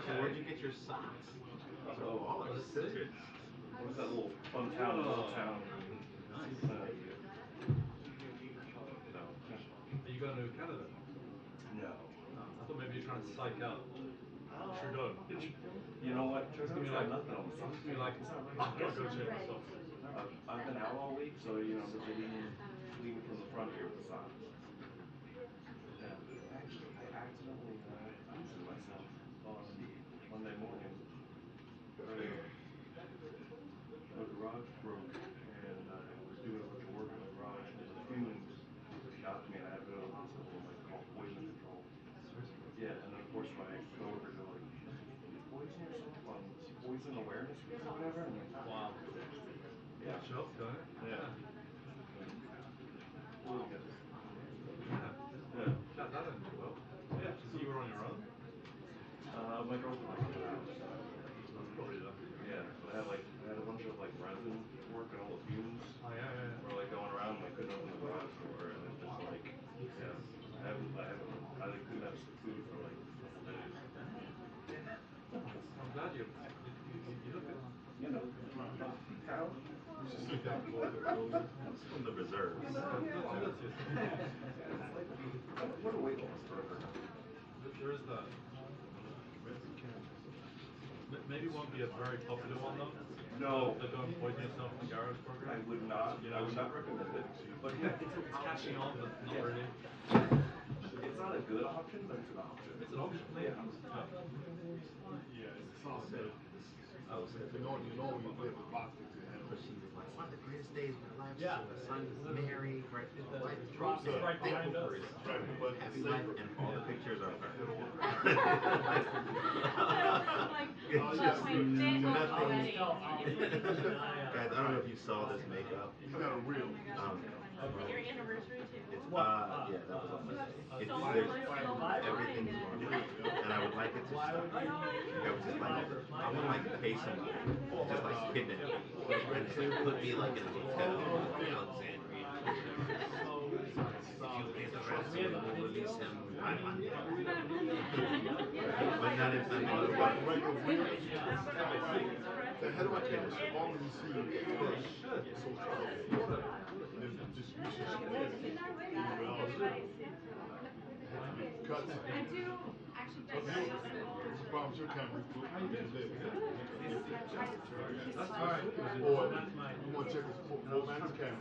So where'd you get your socks? Those are ballers. What's that little fun town, little town? Nice. So, Are you going to Canada? no. I thought maybe you're trying to psych out Trudeau. You know what? He's gonna be like, he's gonna be like, I'm gonna go check myself. I've been out all week, so you know, I'm just leaning from the front here with the socks. Yeah. Actually, I accidentally injured myself on Monday morning. My garage broke, and I was doing a bunch of work in the garage, and the fumes got to me, and I had to go to the hospital and like call poison control. Yeah, and then of course my coworkers are like, "You poison yourself on Poison Awareness Week or whatever?" And like, Wow. yeah, Shelf going. yeah. Really good. Yeah. Yeah. That didn't do well. Yeah. So you were on your own? My girlfriend was in the house. That's probably the. Yeah, but I had a bunch of like resin work and all the fumes Oh yeah. were like going around, and I couldn't open the garage door, and it's just like, yeah, I like couldn't have food for like a couple days. I'm glad you look good. You know, town. That's from the reserves. What a weight loss program. There is that. Maybe it won't be a very popular one though. No. The don't poison yourself in the garage program. I would not. You I know, would not recommend it. but it's catching on, but not really. It's not a good option, but it's an option. It's an option. Yeah. Yeah, it's solid. I was You know you play with boxing to handle. But she was like, one of the greatest days of my life. Yeah. My son is married, right? My wife is Drops pregnant. right behind Thankful us. for his But happy safer. life, and all the pictures are her. Guys, I don't know if you saw this makeup. You got a real. Your anniversary too. It's yeah, that was on Monday. It's everything is on Monday, and I would like it to stop. Like, I was just like, I want to like pay somebody, just like kidnap me, and put me like in a hotel in Alexandria. If you pay the ransom, we'll release him by Monday. But not in The head of my camera should already see social media. The distribution should be cuts. I do actually The problem is your camera is there. That's all right. Or you want to check his full man's camera.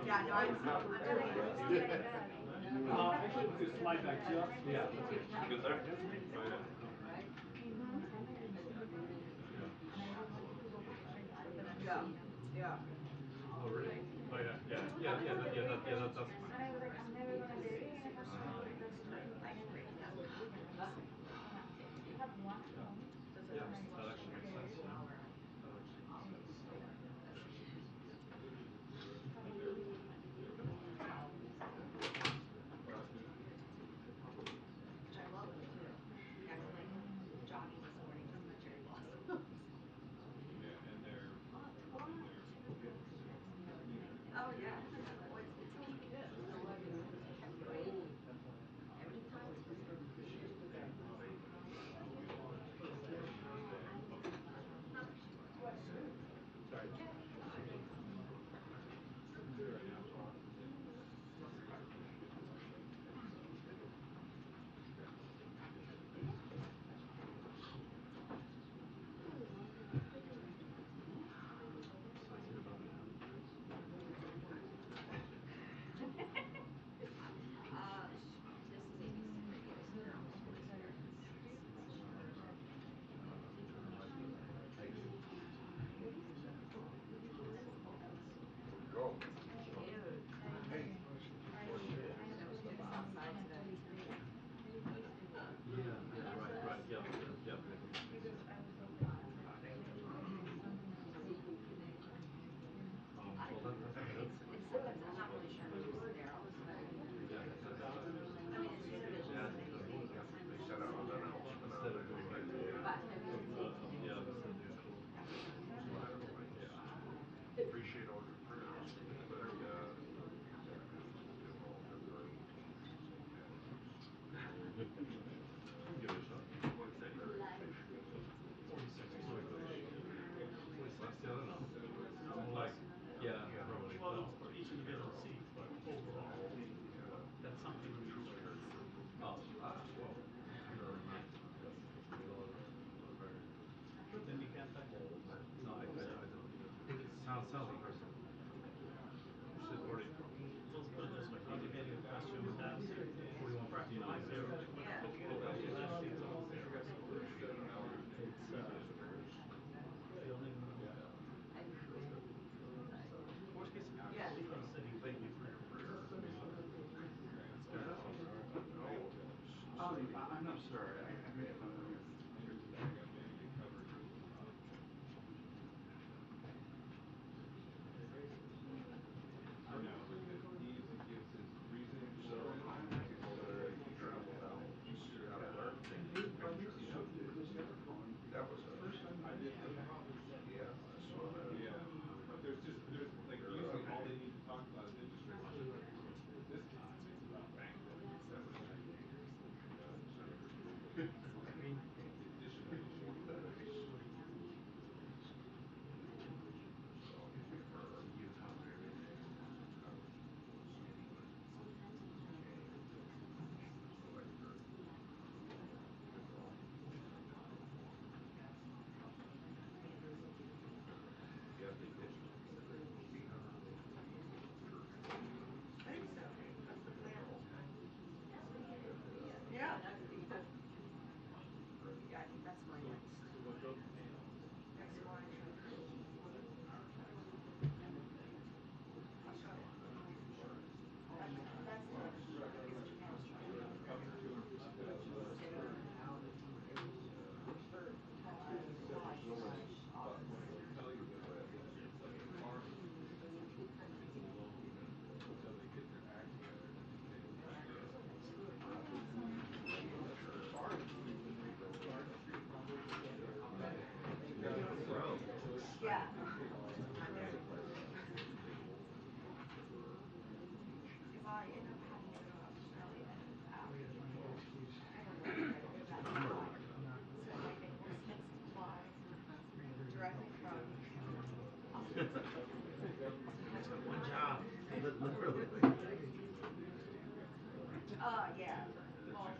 Yeah, no, I'm Actually, we could slide back to us. Yeah. Good there. Yeah. Oh really? Oh yeah. That's fine. Yeah, that actually makes sense. Which I love too. Yeah, like jogging this morning with my cherry blossom. Oh yeah. not selling. It's just already. So let's put it this way: indicating a question with that 4159.0. Building. Worst case scenario, Yeah. it's been sitting vacant for your career. That's good. I'm not sure. I may have done it. I know. So people that he traveled out, he stood out there taking pictures. That was a, yeah, I saw that. But there's like usually all they need to talk about is interest rates. This time it's about bank loans. That was I mean, additional issue. So, you cover everything. Covered skinny game, collector, football. You have to get behind church culture. I think so. That's the plan. Girl. Yeah, that's yeah, I think that's my next one. I'll show you. That's the biggest chance. Until they get their act together, then you take them. Bro. Yeah. Because I end up having to go to Australia and back. I don't know if I go back to fly. So it might make more sense to fly directly from It's like one job. Literally. yeah. Well,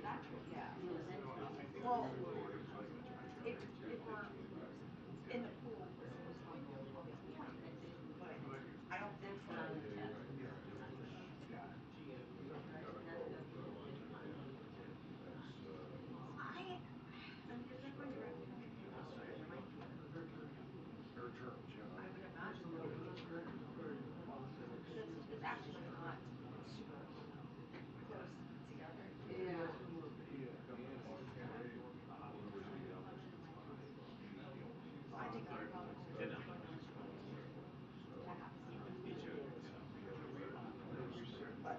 that, yeah. Well, if we're in the pool, we're supposed to be doing 12 to 20. But I don't think so. Gotta go. That's I mean, if they're going directly from Japan to Australia, there might be their terms, yeah. I would imagine there would be a term. Because it's actually not super close together. Yeah. I think they're probably You know. to have some. Each other, But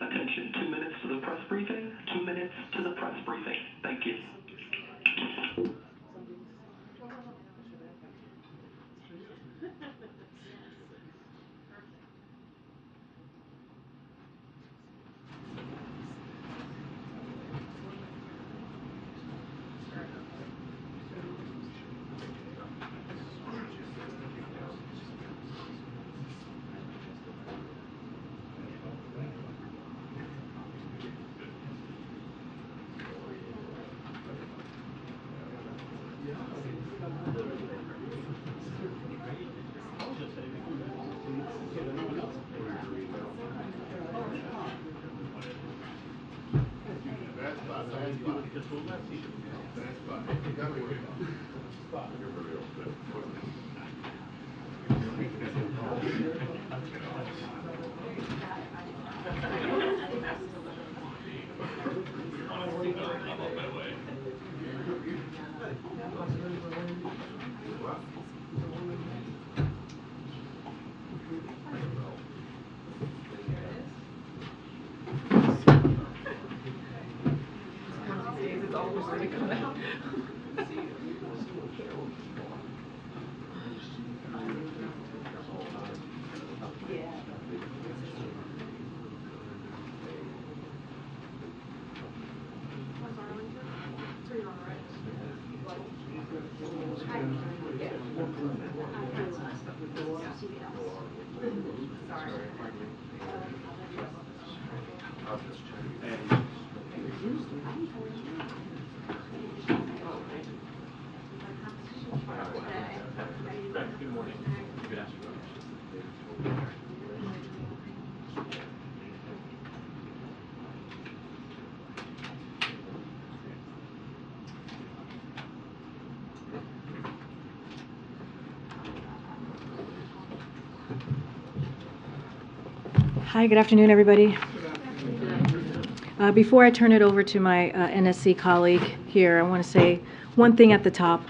Attention, 2 minutes to the press briefing. 2 minutes to the press briefing. Thank you. Good morning. Good afternoon. Hi, good afternoon, everybody. Before I turn it over to my NSC colleague here, I want to say one thing at the top.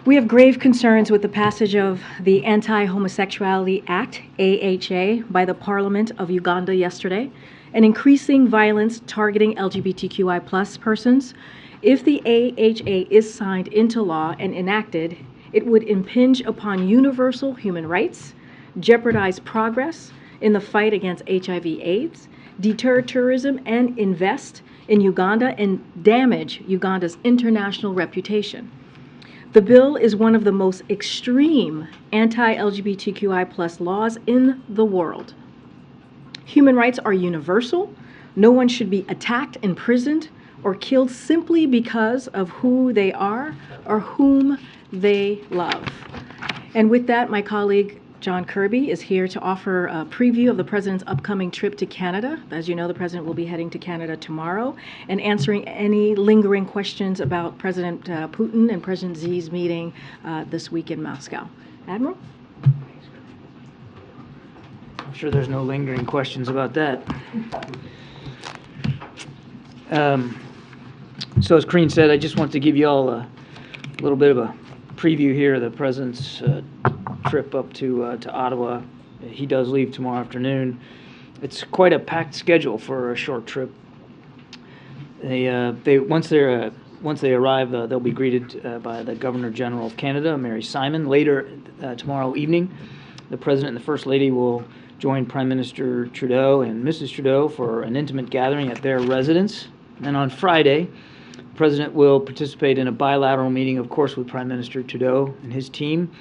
We have grave concerns with the passage of the Anti-Homosexuality Act, AHA, by the Parliament of Uganda yesterday, and increasing violence targeting LGBTQI+ persons. If the AHA is signed into law and enacted, it would impinge upon universal human rights, jeopardize progress in the fight against HIV/AIDS, deter tourism, and invest in Uganda and damage Uganda's international reputation. The bill is one of the most extreme anti-LGBTQI+ laws in the world. Human rights are universal. No one should be attacked, imprisoned, or killed simply because of who they are or whom they love. And with that, my colleague John Kirby is here to offer a preview of the President's upcoming trip to Canada. As you know, the President will be heading to Canada tomorrow and answering any lingering questions about President Putin and President Xi's meeting this week in Moscow. Admiral? I'm sure there's no lingering questions about that. So as Karine said, I just want to give you all a little bit of a preview here of the President's trip up to Ottawa. He does leave tomorrow afternoon. It's quite a packed schedule for a short trip. Once they arrive, they'll be greeted by the Governor General of Canada, Mary Simon. Later tomorrow evening, the President and the First Lady will join Prime Minister Trudeau and Mrs. Trudeau for an intimate gathering at their residence. And on Friday, the President will participate in a bilateral meeting, of course, with Prime Minister Trudeau and his team,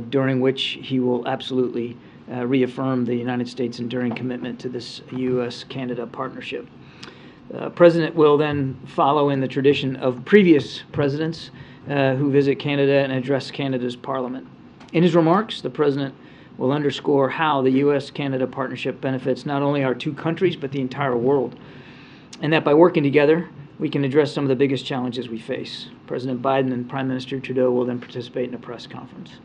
during which he will absolutely reaffirm the United States' enduring commitment to this U.S.-Canada partnership. The President will then follow in the tradition of previous presidents who visit Canada and address Canada's Parliament. In his remarks, the President will underscore how the U.S.-Canada partnership benefits not only our two countries, but the entire world, and that by working together, we can address some of the biggest challenges we face. President Biden and Prime Minister Trudeau will then participate in a press conference.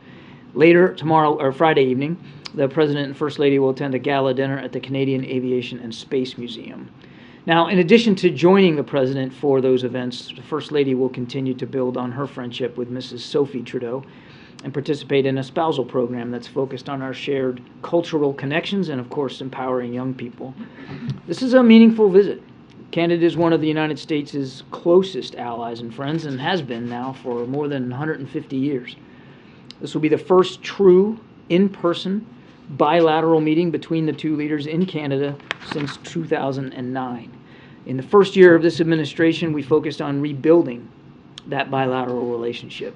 Later, tomorrow or Friday evening, the President and First Lady will attend a gala dinner at the Canadian Aviation and Space Museum. Now, in addition to joining the President for those events, the First Lady will continue to build on her friendship with Mrs. Sophie Trudeau and participate in a spousal program that's focused on our shared cultural connections and, of course, empowering young people. This is a meaningful visit. Canada is one of the United States' closest allies and friends and has been now for more than 150 years. This will be the first true, in-person, bilateral meeting between the two leaders in Canada since 2009. In the first year of this administration, we focused on rebuilding that bilateral relationship.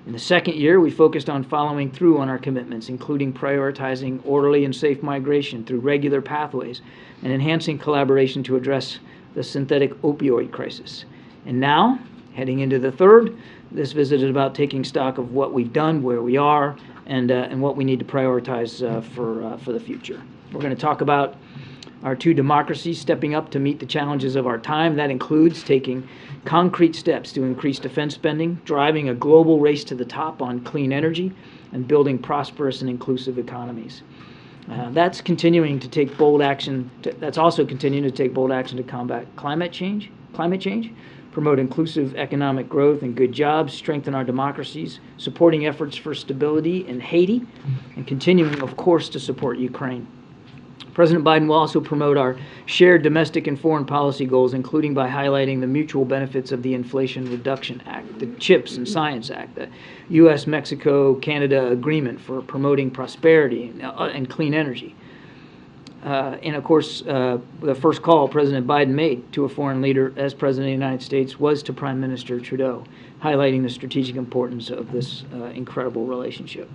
In the second year, we focused on following through on our commitments, including prioritizing orderly and safe migration through regular pathways and enhancing collaboration to address the synthetic opioid crisis. And now, heading into the third, this visit is about taking stock of what we've done, where we are, and what we need to prioritize for the future. We're going to talk about our two democracies stepping up to meet the challenges of our time. That includes taking concrete steps to increase defense spending, driving a global race to the top on clean energy, and building prosperous and inclusive economies. That's continuing to take bold action. That's also continuing to take bold action to combat climate change, promote inclusive economic growth and good jobs, strengthen our democracies, supporting efforts for stability in Haiti, and continuing, of course, to support Ukraine. President Biden will also promote our shared domestic and foreign policy goals, including by highlighting the mutual benefits of the Inflation Reduction Act, the CHIPS and Science Act, the U.S.-Mexico-Canada Agreement for promoting prosperity and clean energy. And of course, the first call President Biden made to a foreign leader as President of the United States was to Prime Minister Trudeau, highlighting the strategic importance of this incredible relationship.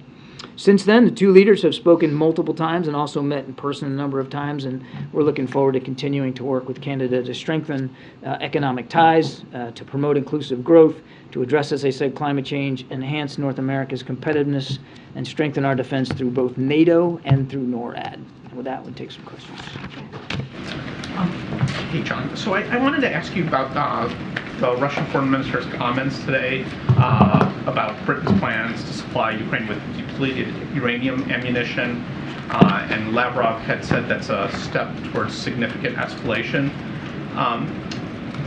Since then, the two leaders have spoken multiple times and also met in person a number of times, and we're looking forward to continuing to work with Canada to strengthen economic ties, to promote inclusive growth, to address, as I said, climate change, enhance North America's competitiveness, and strengthen our defense through both NATO and through NORAD. And with that, we'll take some questions. Hey, John. So I wanted to ask you about the Russian foreign minister's comments today about Britain's plans to supply Ukraine with depleted uranium ammunition, and Lavrov had said that's a step towards significant escalation.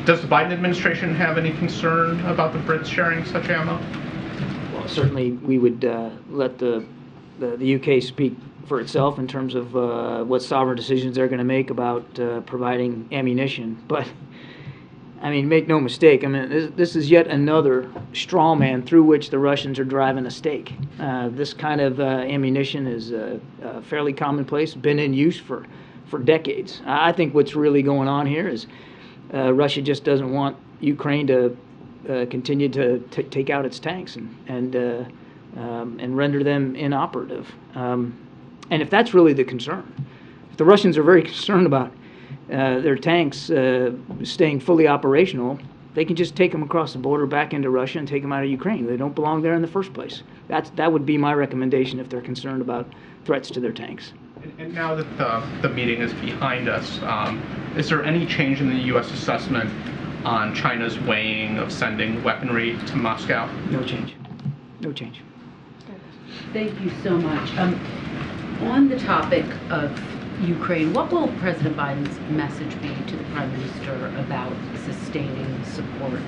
Does the Biden administration have any concern about the Brits sharing such ammo? Well, certainly we would let the UK speak for itself in terms of what sovereign decisions they're going to make about providing ammunition. But I mean, make no mistake, I mean, this is yet another straw man through which the Russians are driving a stake. This kind of ammunition is fairly commonplace, been in use for decades. I think what's really going on here is Russia just doesn't want Ukraine to continue to take out its tanks and render them inoperative. And if that's really the concern, if the Russians are very concerned about their tanks staying fully operational, they can just take them across the border back into Russia and take them out of Ukraine. They don't belong there in the first place. That would be my recommendation if they're concerned about threats to their tanks. And now that the meeting is behind us, is there any change in the U.S. assessment on China's weighing of sending weaponry to Moscow? No change. No change. Thank you so much. On the topic of Ukraine, what will President Biden's message be to the Prime Minister about sustaining support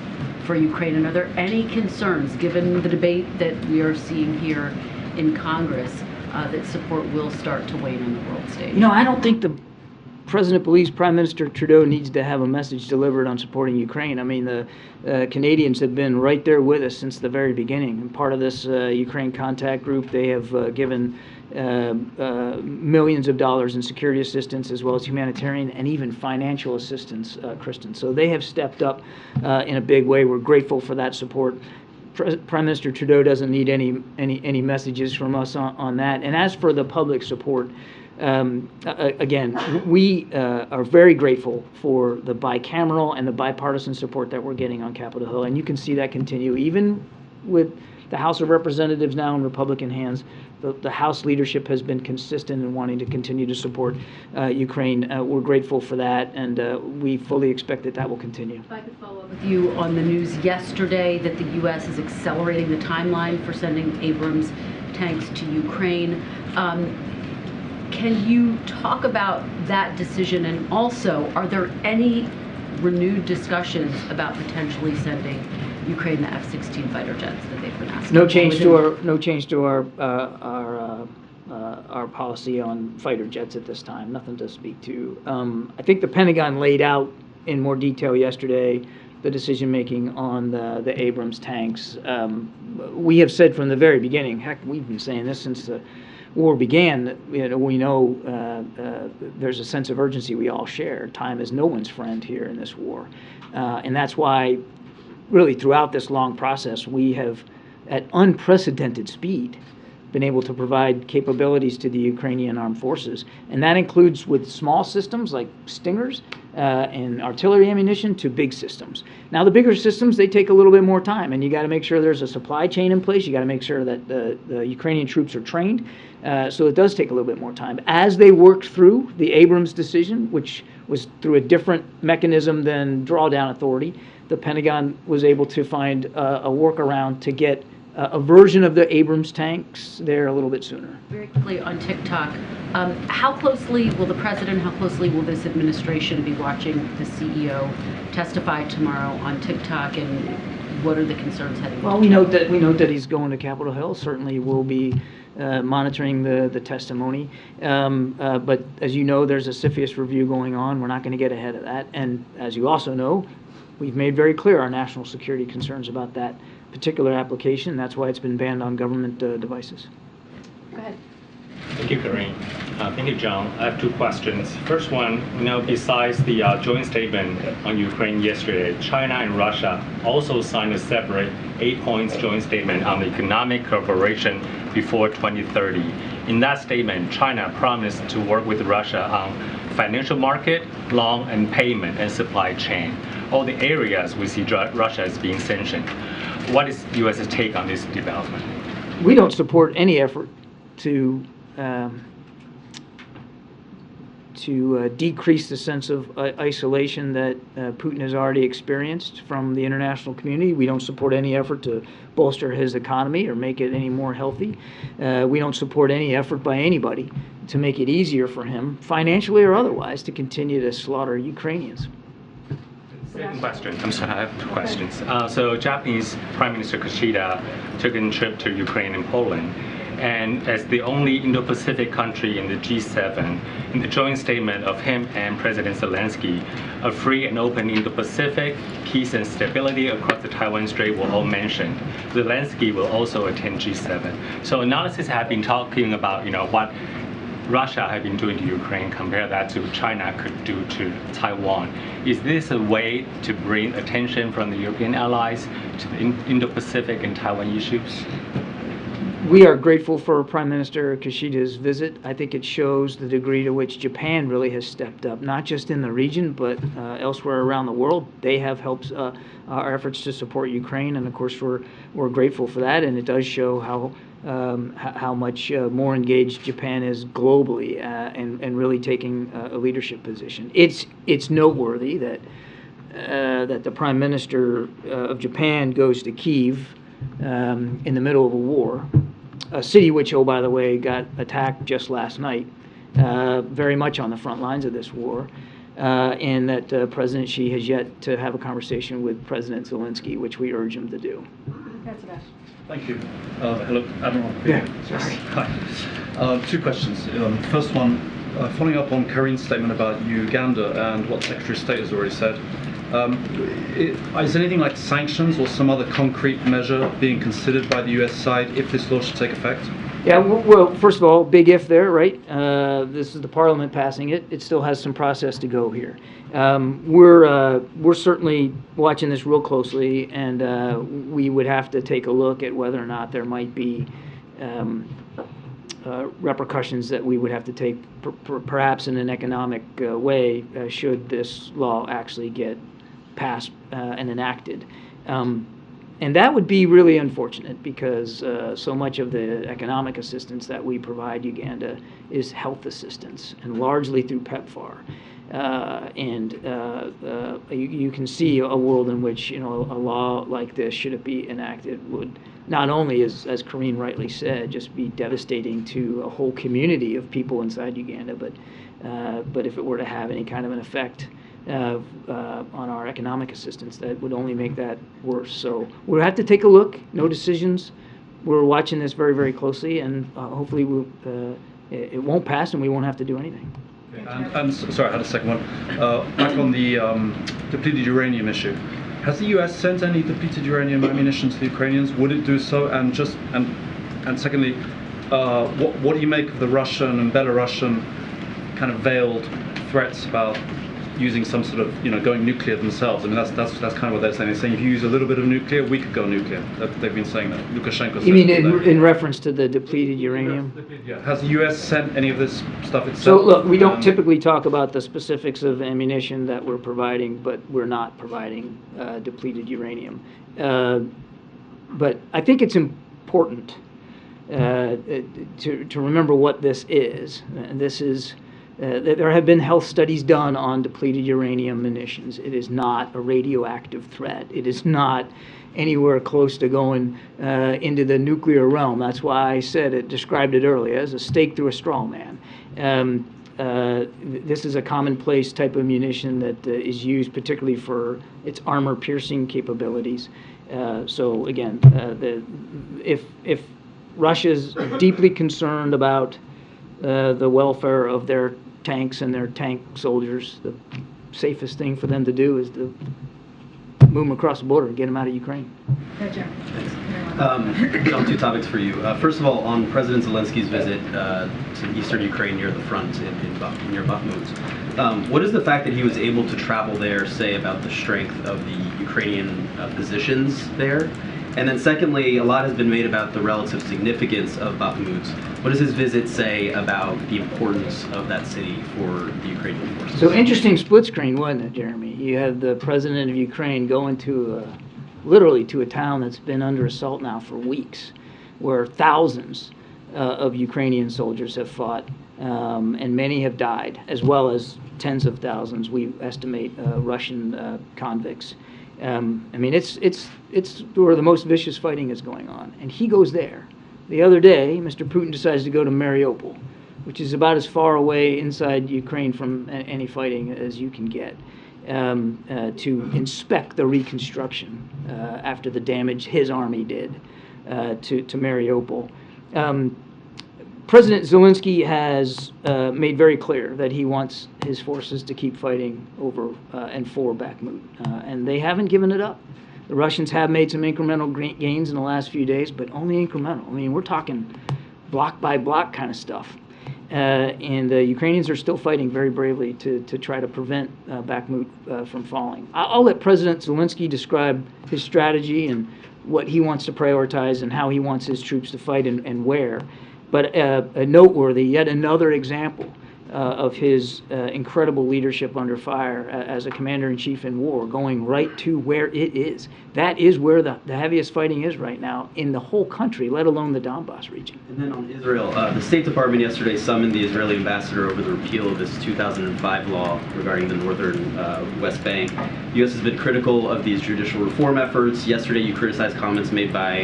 for Ukraine? And are there any concerns, given the debate that we are seeing here in Congress, that support will start to wane on the world stage? You know, I don't think the President believes Prime Minister Trudeau needs to have a message delivered on supporting Ukraine. I mean, the Canadians have been right there with us since the very beginning. And part of this Ukraine contact group, they have given millions of dollars in security assistance, as well as humanitarian and even financial assistance, Kristen. So they have stepped up in a big way. We're grateful for that support. Prime Minister Trudeau doesn't need any messages from us on that. And as for the public support, again, we are very grateful for the bicameral and the bipartisan support that we're getting on Capitol Hill, and you can see that continue even with the House of Representatives now in Republican hands. The House leadership has been consistent in wanting to continue to support Ukraine. We're grateful for that, and we fully expect that will continue. If I could follow up with you on the news yesterday that the U.S. is accelerating the timeline for sending Abrams tanks to Ukraine. Can you talk about that decision, and also, are there any renewed discussions about potentially sending Ukraine the F-16 fighter jets that they've been asking? No change to our policy on fighter jets at this time. Nothing to speak to. I think the Pentagon laid out in more detail yesterday the decision making on the Abrams tanks. We have said from the very beginning. Heck, we've been saying this since the war began. We know there's a sense of urgency we all share. Time is no one's friend here in this war, and that's why, really, throughout this long process, we have, at unprecedented speed, been able to provide capabilities to the Ukrainian armed forces, and that includes with small systems like Stingers, and artillery ammunition to big systems. Now, the bigger systems, they take a little bit more time, and you got to make sure there's a supply chain in place. You got to make sure that the Ukrainian troops are trained. So it does take a little bit more time. As they worked through the Abrams decision, which was through a different mechanism than drawdown authority, the Pentagon was able to find a workaround to get a version of the Abrams tanks there a little bit sooner. Very quickly on TikTok, how closely will the president, how closely will this administration be watching the CEO testify tomorrow on TikTok, and what are the concerns heading? Well, we note that he's going to Capitol Hill. Certainly, we'll be monitoring the testimony. But as you know, there's a CFIUS review going on. We're not going to get ahead of that. And as you also know, we've made very clear our national security concerns about that particular application. That's why it's been banned on government devices. Go ahead. Thank you, Karine. Thank you, John. I have two questions. First one, besides the joint statement on Ukraine yesterday, China and Russia also signed a separate 8-point joint statement on economic cooperation before 2030. In that statement, China promised to work with Russia on financial market, loan and payment, and supply chain, all the areas we see Russia as being sanctioned. What is U.S.'s take on this development? We don't support any effort to decrease the sense of isolation that Putin has already experienced from the international community. We don't support any effort to bolster his economy or make it any more healthy. We don't support any effort by anybody to make it easier for him, financially or otherwise, to continue to slaughter Ukrainians. Second question. I'm sorry, I have two questions. So Japanese Prime Minister Kishida took a trip to Ukraine and Poland. And as the only Indo-Pacific country in the G7, in the joint statement of him and President Zelensky, a free and open Indo-Pacific, peace and stability across the Taiwan Strait were all mentioned. Zelensky will also attend G7. So analysis have been talking about, what Russia have been doing to Ukraine, compare that to China could do to Taiwan. Is this a way to bring attention from the European allies to the Indo-Pacific and Taiwan issues? We are grateful for Prime Minister Kishida's visit. I think it shows the degree to which Japan really has stepped up, not just in the region, but elsewhere around the world. They have helped our efforts to support Ukraine, and of course we're grateful for that. And it does show how much more engaged Japan is globally and really taking a leadership position. It's noteworthy that the Prime Minister of Japan goes to Kyiv in the middle of a war, a city which, oh, by the way, got attacked just last night, very much on the front lines of this war, and that President Xi has yet to have a conversation with President Zelensky, which we urge him to do. That's best. Thank you. Hello, Admiral. Yeah, sorry. Hi. Two questions. First one, following up on Karine's statement about Uganda and what Secretary of State has already said. Is anything like sanctions or some other concrete measure being considered by the U.S. side if this law should take effect? Yeah, well, first of all, big if there, right? This is the Parliament passing it. It still has some process to go here. We're certainly watching this real closely, and we would have to take a look at whether or not there might be repercussions that we would have to take, perhaps in an economic way, should this law actually get passed and enacted. And that would be really unfortunate because so much of the economic assistance that we provide Uganda is health assistance, and largely through PEPFAR. You can see a world in which a law like this, should it be enacted, would not only, as Karine rightly said, just be devastating to a whole community of people inside Uganda, but if it were to have any kind of an effect on our economic assistance, that would only make that worse. So we'll have to take a look. No decisions. We're watching this very, very closely, and hopefully it won't pass and we won't have to do anything. And sorry, I had a second one. Back on the depleted uranium issue. Has the U.S. sent any depleted uranium ammunition to the Ukrainians? Would it do so? And secondly, what do you make of the Russian and Belarusian kind of veiled threats about using some sort of, going nuclear themselves. I mean, that's kind of what they're saying. They're saying if you use a little bit of nuclear, we could go nuclear. They've been saying that. Lukashenko said. You mean in reference to the depleted uranium? Yeah. Has the U.S. sent any of this stuff itself? So look, we don't typically talk about the specifics of ammunition that we're providing, but we're not providing depleted uranium. But I think it's important to remember what this is. This is there have been health studies done on depleted uranium munitions. It is not a radioactive threat. It is not anywhere close to going into the nuclear realm. That's why I said it, described it earlier as a stake through a straw man. This is a commonplace type of munition that is used particularly for its armor-piercing capabilities. So again, if Russia's deeply concerned about the welfare of their tanks and their tank soldiers, the safest thing for them to do is to move them across the border and get them out of Ukraine. John, two topics for you. First of all, on President Zelensky's visit to eastern Ukraine near the front near Bakhmut, what does the fact that he was able to travel there say about the strength of the Ukrainian positions there? And then secondly, a lot has been made about the relative significance of Bakhmut. What does his visit say about the importance of that city for the Ukrainian forces? So interesting split screen, wasn't it, Jeremy? You have the president of Ukraine going to literally to a town that's been under assault now for weeks, where thousands of Ukrainian soldiers have fought, and many have died, as well as tens of thousands, we estimate, Russian convicts. I mean, it's where the most vicious fighting is going on, and he goes there. The other day, Mr. Putin decides to go to Mariupol, which is about as far away inside Ukraine from any fighting as you can get, to inspect the reconstruction after the damage his army did to Mariupol. President Zelensky has made very clear that he wants his forces to keep fighting over and for Bakhmut, and they haven't given it up. The Russians have made some incremental gains in the last few days, but only incremental. I mean, we're talking block by block kind of stuff. And the Ukrainians are still fighting very bravely to try to prevent Bakhmut from falling. I'll let President Zelensky describe his strategy and what he wants to prioritize and how he wants his troops to fight and where. But noteworthy, yet another example of his incredible leadership under fire as a commander-in-chief in war, going right to where it is. That is where the heaviest fighting is right now in the whole country, let alone the Donbass region. And then on Israel, the State Department yesterday summoned the Israeli ambassador over the repeal of this 2005 law regarding the northern West Bank. The U.S. has been critical of these judicial reform efforts. Yesterday, you criticized comments made by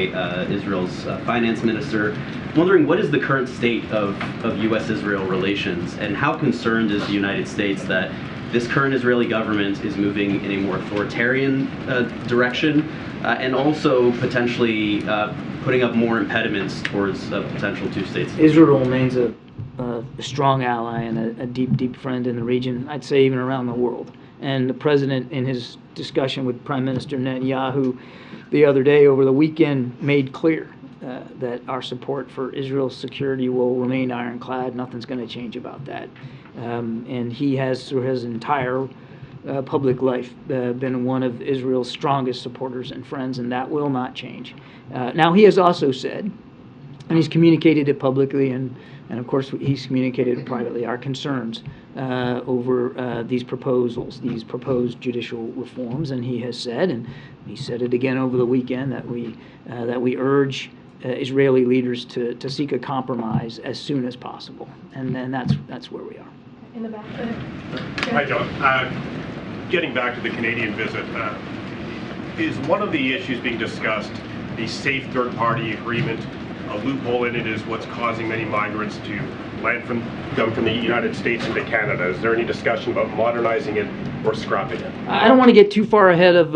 Israel's finance minister. I'm wondering, what is the current state of U.S.-Israel relations, and how concerned is the United States that this current Israeli government is moving in a more authoritarian direction, and also potentially putting up more impediments towards a potential two states? Israel remains a strong ally and a deep, deep friend in the region, I'd say even around the world. And the president, in his discussion with Prime Minister Netanyahu the other day over the weekend, made clear that our support for Israel's security will remain ironclad. Nothing's going to change about that. And he has, through his entire public life, been one of Israel's strongest supporters and friends, and that will not change. Now, he has also said, and he's communicated it publicly, and of course he's communicated it privately, our concerns over these proposals, these proposed judicial reforms, and he has said, and he said it again over the weekend, that we urge Israeli leaders to seek a compromise as soon as possible, and then that's where we are. In the back. Hi, John. Getting back to the Canadian visit, is one of the issues being discussed the safe third-party agreement? A loophole in it is what's causing many migrants to come from the United States into Canada. Is there any discussion about modernizing it or scrapping it? I don't want to get too far ahead of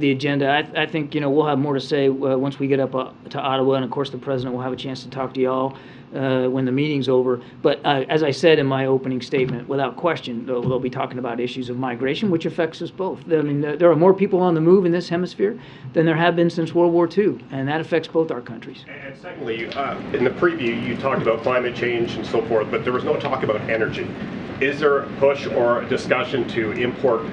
the agenda. I think we'll have more to say once we get up to Ottawa, and of course the president will have a chance to talk to y'all when the meeting's over. But as I said in my opening statement, without question, they'll be talking about issues of migration, which affects us both. I mean, there are more people on the move in this hemisphere than there have been since World War II, and that affects both our countries. And secondly, in the preview, you talked about climate change and so forth, but there was no talk about energy. is there a push or a discussion to import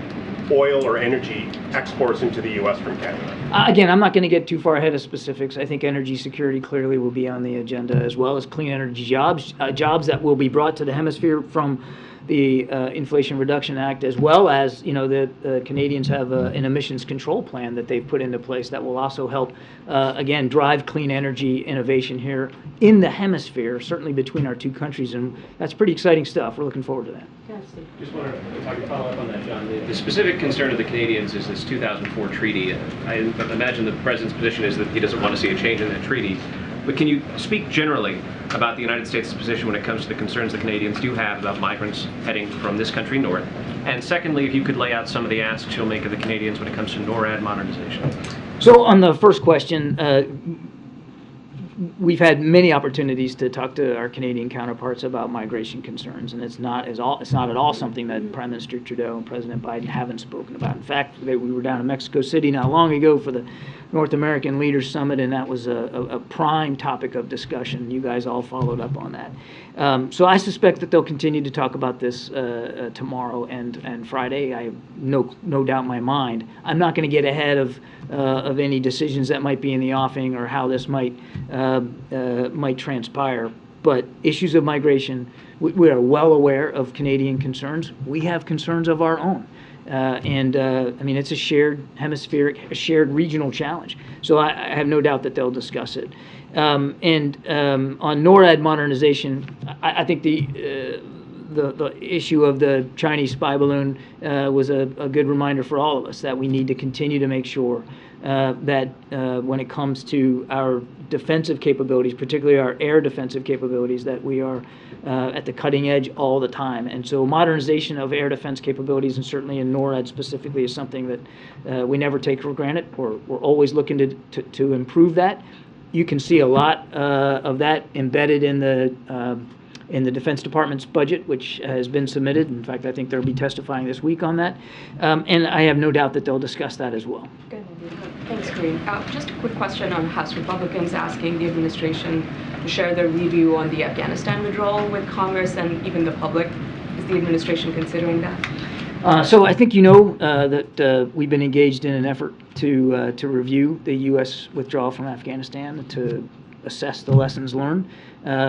oil or energy exports into the U.S. from Canada? Again, I'm not going to get too far ahead of specifics. I think energy security clearly will be on the agenda, as well as clean energy jobs, jobs that will be brought to the hemisphere from the Inflation Reduction Act, as well as, you know, the Canadians have an emissions control plan that they've put into place that will also help, again, drive clean energy innovation here in the hemisphere, certainly between our two countries, and that's pretty exciting stuff. We're looking forward to that. Just want to, if I can follow up on that, John. The specific concern of the Canadians is this 2004 treaty. I imagine the President's position is that he doesn't want to see a change in that treaty. But can you speak generally about the United States' position when it comes to the concerns the Canadians do have about migrants heading from this country north? And secondly, if you could lay out some of the asks you'll make of the Canadians when it comes to NORAD modernization. So on the first question, we've had many opportunities to talk to our Canadian counterparts about migration concerns, and it's not at all something that Prime Minister Trudeau and President Biden haven't spoken about. In fact, we were down in Mexico City not long ago for the North American Leaders Summit, and that was a prime topic of discussion. You guys all followed up on that. So I suspect that they'll continue to talk about this tomorrow and Friday. I have no doubt in my mind. I'm not going to get ahead of any decisions that might be in the offing or how this might transpire. But issues of migration, we are well aware of Canadian concerns. We have concerns of our own. I mean, it's a shared hemispheric, a shared regional challenge. So I have no doubt that they'll discuss it. On NORAD modernization, I think the issue of the Chinese spy balloon was a good reminder for all of us that we need to continue to make sure that when it comes to our defensive capabilities, particularly our air defensive capabilities, that we are at the cutting edge all the time. And so modernization of air defense capabilities, and certainly in NORAD specifically, is something that we never take for granted. We're always looking to improve that. You can see a lot of that embedded in the Defense Department's budget, which has been submitted. In fact, I think they'll be testifying this week on that. And I have no doubt that they'll discuss that as well. Good. Thanks, Karine. Just a quick question on House Republicans asking the administration to share their review on the Afghanistan withdrawal with Congress and even the public. Is the administration considering that? So I think you know that we've been engaged in an effort to review the U.S. withdrawal from Afghanistan, to assess the lessons learned.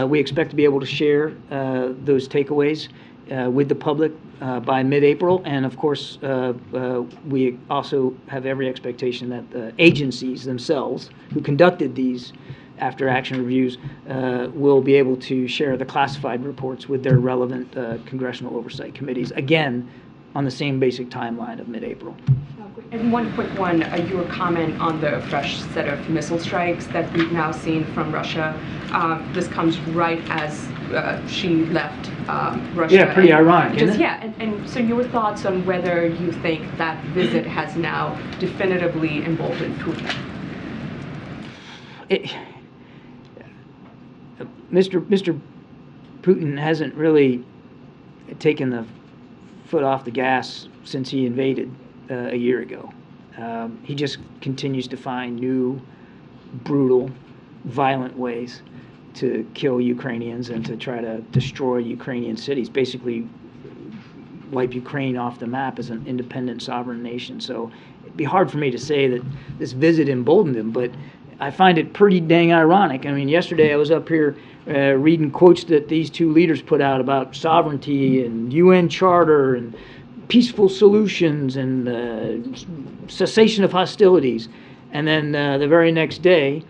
We expect to be able to share those takeaways with the public by mid-April, and of course we also have every expectation that the agencies themselves who conducted these after-action reviews will be able to share the classified reports with their relevant congressional oversight committees, again on the same basic timeline of mid-April. And one quick one, your comment on the fresh set of missile strikes that we've now seen from Russia. This comes right as she left Russia. Yeah, pretty ironic, isn't it? Yeah, and so your thoughts on whether you think that visit has now definitively emboldened Putin? Mr. Putin hasn't really taken the foot off the gas since he invaded a year ago. He just continues to find new, brutal, violent ways to kill Ukrainians and to try to destroy Ukrainian cities, basically wipe Ukraine off the map as an independent sovereign nation. So it'd be hard for me to say that this visit emboldened him, but I find it pretty dang ironic. I mean, yesterday I was up here reading quotes that these two leaders put out about sovereignty and UN Charter and peaceful solutions and cessation of hostilities. And then the very next day,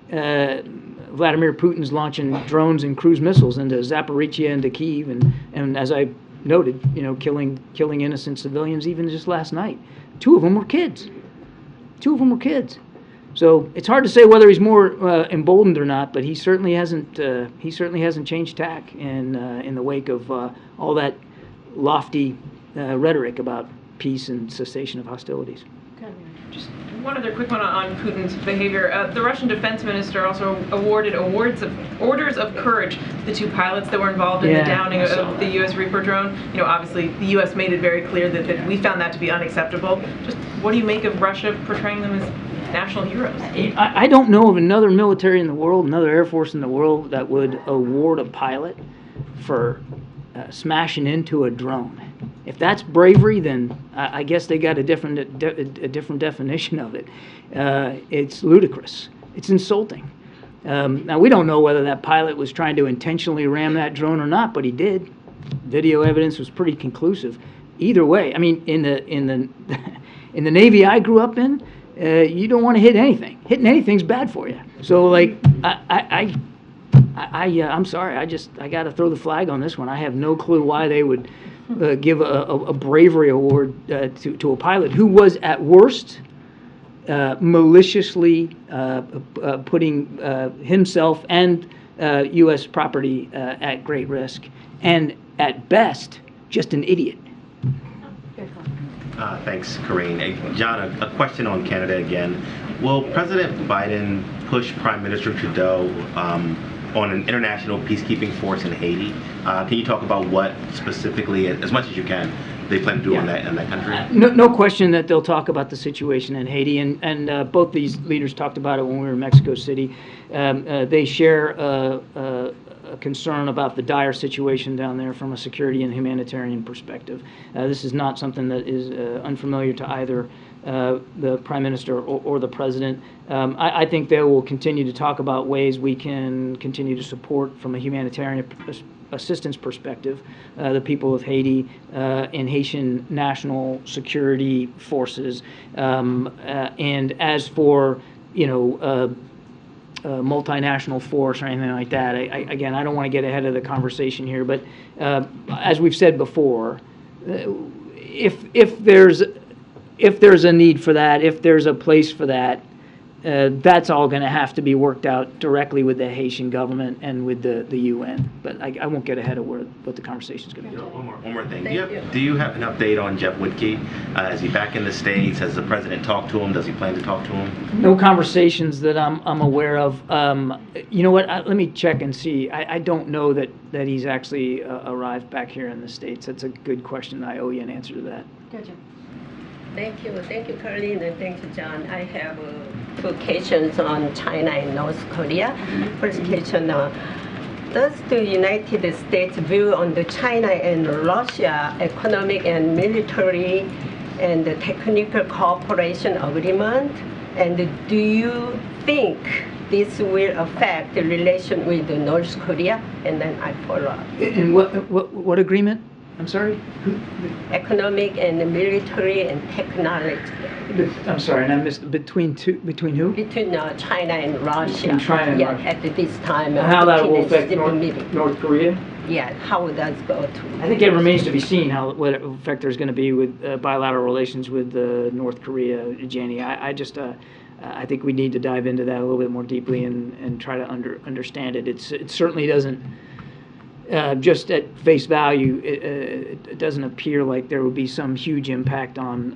Vladimir Putin's launching drones and cruise missiles into Zaporizhia and to Kyiv, and as I noted, you know, killing innocent civilians even just last night. Two of them were kids. So it's hard to say whether he's more emboldened or not, but he certainly hasn't changed tack in the wake of all that lofty rhetoric about peace and cessation of hostilities. Just one other quick one on Putin's behavior. The Russian defense minister also awarded orders of courage to the two pilots that were involved in the downing of the U.S. Reaper drone. You know, obviously the U.S. made it very clear that we found that to be unacceptable. Just what do you make of Russia portraying them as national heroes? I don't know of another military in the world, another Air Force in the world that would award a pilot for smashing into a drone. If that's bravery, then I guess they got a different definition of it. It's ludicrous. It's insulting. Now, we don't know whether that pilot was trying to intentionally ram that drone or not, but he did. Video evidence was pretty conclusive. Either way, I mean, in the Navy I grew up in, you don't want to hit anything. Hitting anything's bad for you. So, like, I'm sorry. I got to throw the flag on this one. I have no clue why they would give a bravery award to a pilot who was at worst maliciously putting himself and U.S. property at great risk, and at best, just an idiot. Thanks, Karine. Hey, John, a question on Canada again. Will President Biden push Prime Minister Trudeau on an international peacekeeping force in Haiti? Can you talk about what specifically, as much as you can, they plan to do in that country? No question that they'll talk about the situation in Haiti, and both these leaders talked about it when we were in Mexico City. They share a concern about the dire situation down there from a security and humanitarian perspective. This is not something that is unfamiliar to either the Prime Minister or the President. I think they will continue to talk about ways we can continue to support from a humanitarian assistance perspective the people of Haiti and Haitian national security forces. And as for, multinational force or anything like that, again, I don't want to get ahead of the conversation here, but as we've said before, if there's a need for that, if there's a place for that, that's all going to have to be worked out directly with the Haitian government and with the UN. But I won't get ahead of what the conversation is going to be. One more thing. Do you have an update on Jeff Woodkey? Is he back in the States? Has the president talked to him? Does he plan to talk to him? No conversations that I'm aware of. You know what? Let me check and see. I don't know that he's actually arrived back here in the States. That's a good question. I owe you an answer to that. Gotcha. Thank you, Karine, and thank you, John. I have two questions on China and North Korea. First question, does the United States view on the China and Russia economic and military and technical cooperation agreement? And do you think this will affect the relation with North Korea? And then I follow up. And what agreement? I'm sorry? Economic and military and technology. I'm sorry, and I missed between who? Between China and Russia. Between China and Russia. At this time. And how that will affect North Korea? Yeah, how would that go to? I think it remains to be seen what effect there's going to be with bilateral relations with North Korea, Jenny. I think we need to dive into that a little bit more deeply and try to understand it. It certainly doesn't. Just at face value, it doesn't appear like there would be some huge impact on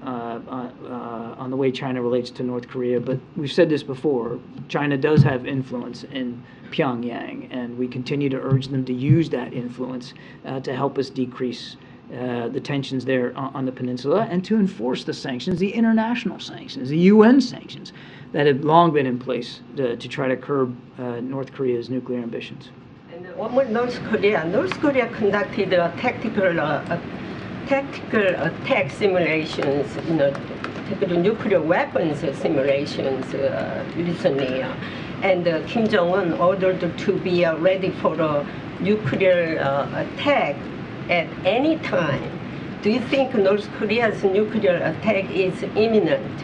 the way China relates to North Korea. But we've said this before: China does have influence in Pyongyang, and we continue to urge them to use that influence to help us decrease the tensions there on the peninsula and to enforce the sanctions, the international sanctions, the UN sanctions that have long been in place to try to curb North Korea's nuclear ambitions. One more, North Korea. North Korea conducted tactical attack simulations, nuclear weapons simulations recently, and Kim Jong-un ordered to be ready for a nuclear attack at any time. Do you think North Korea's nuclear attack is imminent?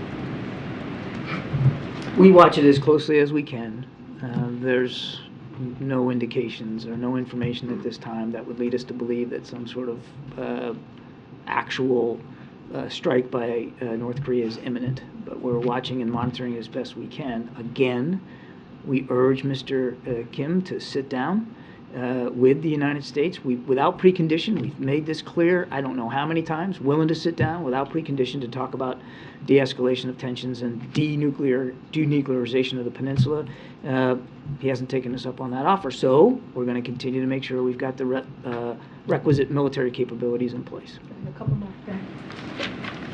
We watch it as closely as we can. There's no indications or no information at this time that would lead us to believe that some sort of actual strike by North Korea is imminent. But we're watching and monitoring as best we can. Again, we urge Mr. Kim to sit down with the United States. Without precondition, we've made this clear, I don't know how many times, willing to sit down without precondition to talk about de-escalation of tensions and denuclearization of the peninsula. He hasn't taken us up on that offer, so we're going to continue to make sure we've got the requisite military capabilities in place. A couple more.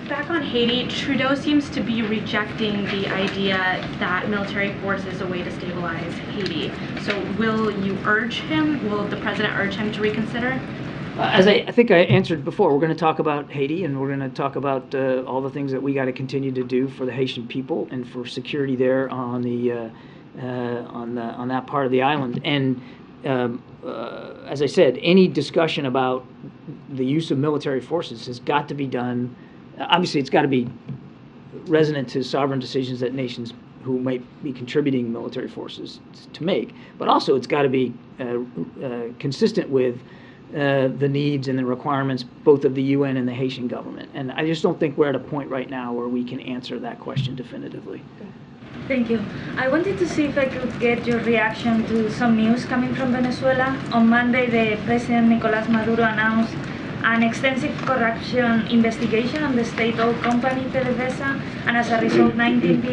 Back on Haiti, Trudeau seems to be rejecting the idea that military force is a way to stabilize Haiti. So will you urge him, will the president urge him to reconsider? As I think I answered before, we're going to talk about Haiti, and we're going to talk about all the things that we got to continue to do for the Haitian people and for security there on that part of the island. And as I said, any discussion about the use of military forces has got to be done. Obviously, it's got to be resonant to sovereign decisions that nations who might be contributing military forces to make, but also it's got to be consistent with the needs and the requirements both of the UN and the Haitian government. And I just don't think we're at a point right now where we can answer that question definitively. Thank you. I wanted to see if I could get your reaction to some news coming from Venezuela. On Monday, the President Nicolás Maduro announced an extensive corruption investigation on the state-owned company PDVSA, and as a result, 19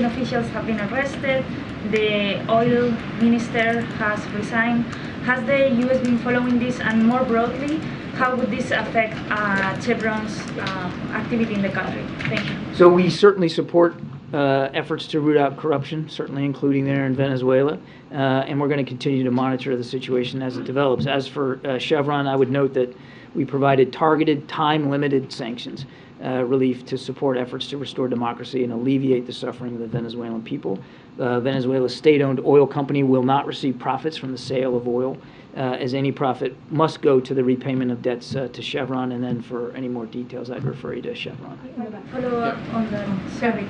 officials have been arrested. The oil minister has resigned. Has the U.S. been following this, and more broadly, how would this affect Chevron's activity in the country? Thank you. So we certainly support efforts to root out corruption, certainly including there in Venezuela, and we're going to continue to monitor the situation as it develops. As for Chevron, I would note that we provided targeted, time-limited sanctions relief to support efforts to restore democracy and alleviate the suffering of the Venezuelan people. Venezuela's state-owned oil company will not receive profits from the sale of oil, as any profit must go to the repayment of debts to Chevron, and then for any more details, I'd refer you to Chevron. Follow up on the, sorry,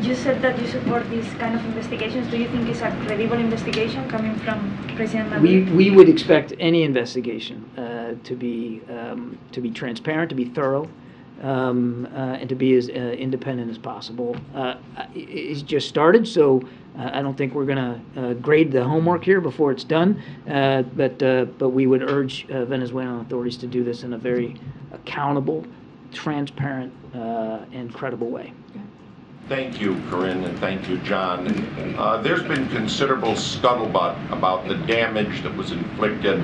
you said that you support these kind of investigations. Do you think it's a credible investigation coming from President Maduro? We would expect any investigation to be transparent, to be thorough, and to be as independent as possible. It's just started, so I don't think we're going to grade the homework here before it's done, but we would urge Venezuelan authorities to do this in a very accountable, transparent, and credible way. Thank you, Karine, and thank you, John. There's been considerable scuttlebutt about the damage that was inflicted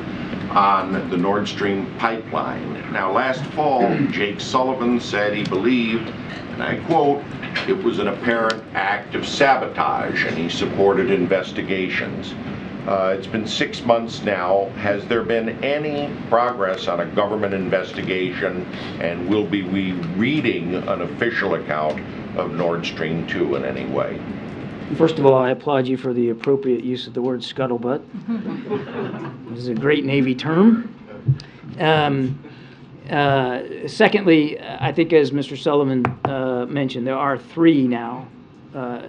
on the Nord Stream pipeline. Now, last fall, Jake Sullivan said he believed, and I quote, "it was an apparent act of sabotage," and he supported investigations. It's been 6 months now. Has there been any progress on a government investigation, and will we be reading an official account of Nord Stream 2 in any way? First of all, I applaud you for the appropriate use of the word scuttlebutt. This is a great Navy term. Secondly, I think as Mr. Sullivan mentioned, there are 3 now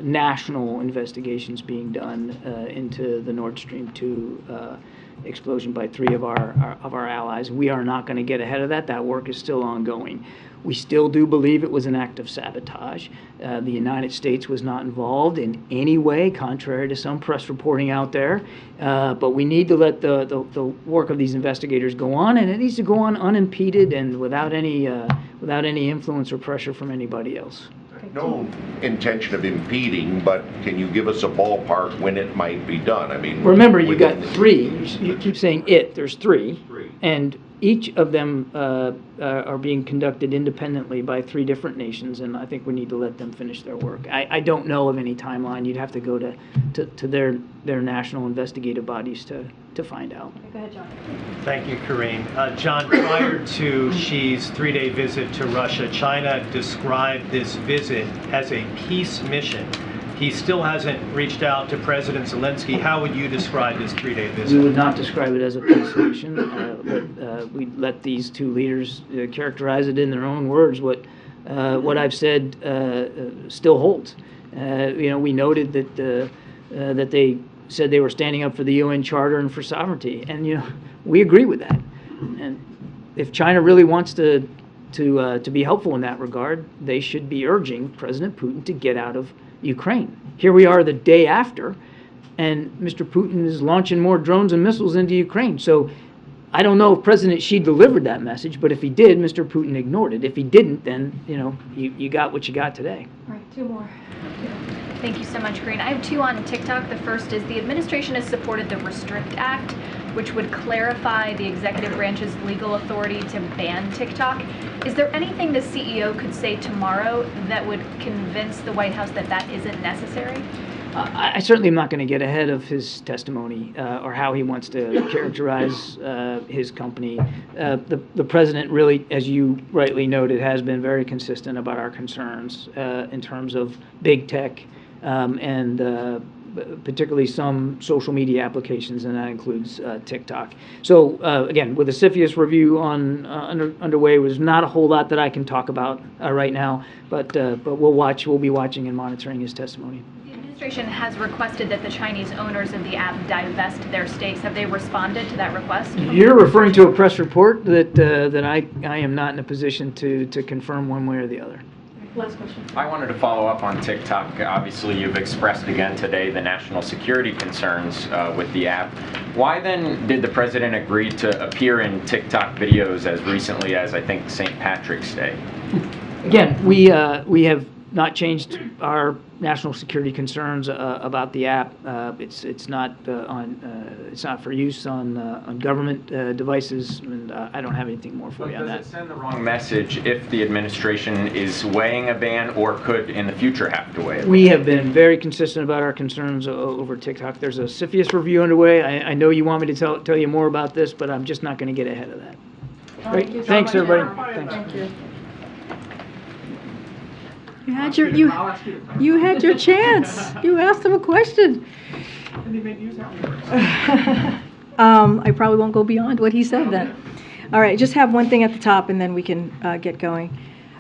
national investigations being done into the Nord Stream 2 explosion by 3 of our allies. We are not going to get ahead of that. That work is still ongoing. We still do believe it was an act of sabotage. The United States was not involved in any way, contrary to some press reporting out there. But we need to let the work of these investigators go on, and it needs to go on unimpeded and without any influence or pressure from anybody else. No intention of impeding, but can you give us a ballpark when it might be done? I mean, remember, you got 3. You keep saying it. There's 3, and each of them are being conducted independently by 3 different nations, and I think we need to let them finish their work. I don't know of any timeline. You'd have to go to their national investigative bodies to find out. Go ahead, John. Thank you, Karine. John, prior to Xi's 3-day visit to Russia, China described this visit as a peace mission. He still hasn't reached out to President Zelensky. How would you describe this 3-day visit? We would not describe it as a peace mission, but we let these 2 leaders characterize it in their own words. What I've said still holds. We noted that they said they were standing up for the UN Charter and for sovereignty, and we agree with that. And if China really wants to be helpful in that regard, they should be urging President Putin to get out of Ukraine. Here we are the day after, and Mr. Putin is launching more drones and missiles into Ukraine. So I don't know if President Xi delivered that message, but if he did, Mr. Putin ignored it. If he didn't, then you got what you got today. All right, 2 more. Thank you so much, Karine. I have 2 on TikTok. The first is the administration has supported the Restrict Act, which would clarify the executive branch's legal authority to ban TikTok. Is there anything the CEO could say tomorrow that would convince the White House that that isn't necessary? I certainly am not going to get ahead of his testimony or how he wants to characterize his company. The president really, as you rightly noted, has been very consistent about our concerns in terms of big tech and particularly some social media applications, and that includes TikTok. So again, with the CFIUS review underway, there's not a whole lot that I can talk about right now, but we'll be watching and monitoring his testimony. The administration has requested that the Chinese owners of the app divest their stakes. Have they responded to that request? You're referring to a press report that I am not in a position to confirm one way or the other. Last question. I wanted to follow up on TikTok. Obviously, you've expressed again today the national security concerns with the app. Why then did the president agree to appear in TikTok videos as recently as, I think, St. Patrick's Day? Again, we have not changed our national security concerns about the app. It's not for use on government devices, and I don't have anything more for you on that. Does it send the wrong message if the administration is weighing a ban or could in the future have to weigh a ban? We have been very consistent about our concerns over TikTok. There's a CFIUS review underway. I know you want me to tell you more about this, but I'm just not going to get ahead of that. Great. Thanks, everybody. Thanks. Thank you. You had your chance. You asked him a question. I probably won't go beyond what he said then. All right, just have one thing at the top, and then we can get going.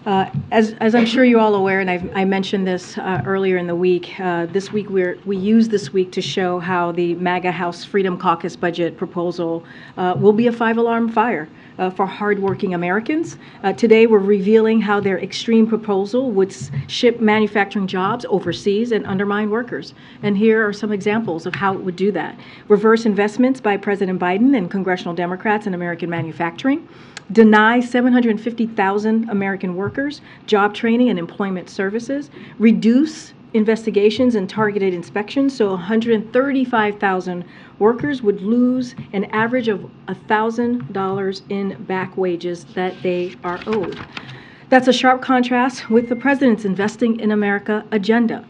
As I'm sure you're all aware, and I mentioned this earlier in the week, this week we use this week to show how the MAGA House Freedom Caucus budget proposal will be a five-alarm fire for hardworking Americans. Today we're revealing how their extreme proposal would ship manufacturing jobs overseas and undermine workers. And here are some examples of how it would do that. Reverse investments by President Biden and congressional Democrats in American manufacturing. Deny 750,000 American workers job training and employment services. Reduce investigations and targeted inspections, so 135,000 workers would lose an average of $1,000 in back wages that they are owed. That's a sharp contrast with the president's Investing in America agenda.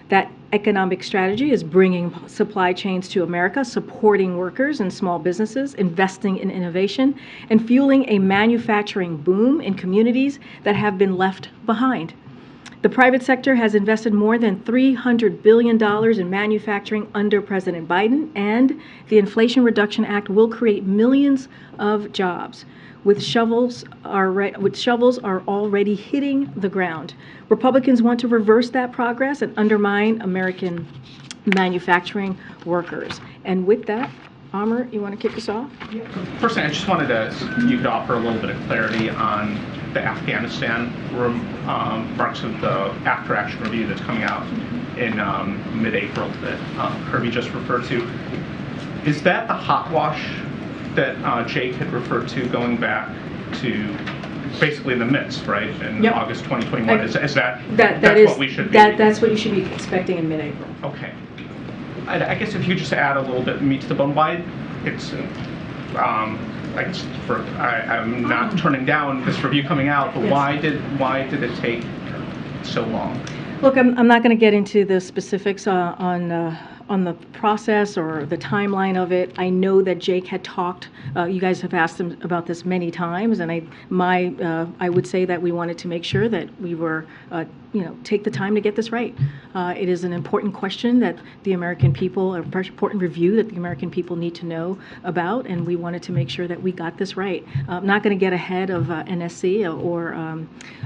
That economic strategy is bringing supply chains to America, supporting workers and small businesses, investing in innovation, and fueling a manufacturing boom in communities that have been left behind. The private sector has invested more than $300 billion in manufacturing under President Biden, and the Inflation Reduction Act will create millions of jobs. With shovels are already hitting the ground. Republicans want to reverse that progress and undermine American manufacturing workers. And with that, Amr, you want to kick us off? First thing, I just wanted you could offer a little bit of clarity on the Afghanistan remarks of the after-action review that's coming out in mid-April that Kirby just referred to. Is that the hot wash that Jake had referred to going back to basically in the midst, right, in August 2021? Is that's what we should be? That's what you should be expecting in mid-April. Okay. I guess if you could just add a little bit meat to the bone, why it's I'm not turning down this review coming out, but why did it take so long? Look, I'm not going to get into the specifics on the process or the timeline of it. I know that Jake had talked. You guys have asked him about this many times, and I would say that we wanted to make sure that we were, take the time to get this right. It is an important question that the American people, an important review that the American people need to know about, and we wanted to make sure that we got this right. I'm not going to get ahead of NSC or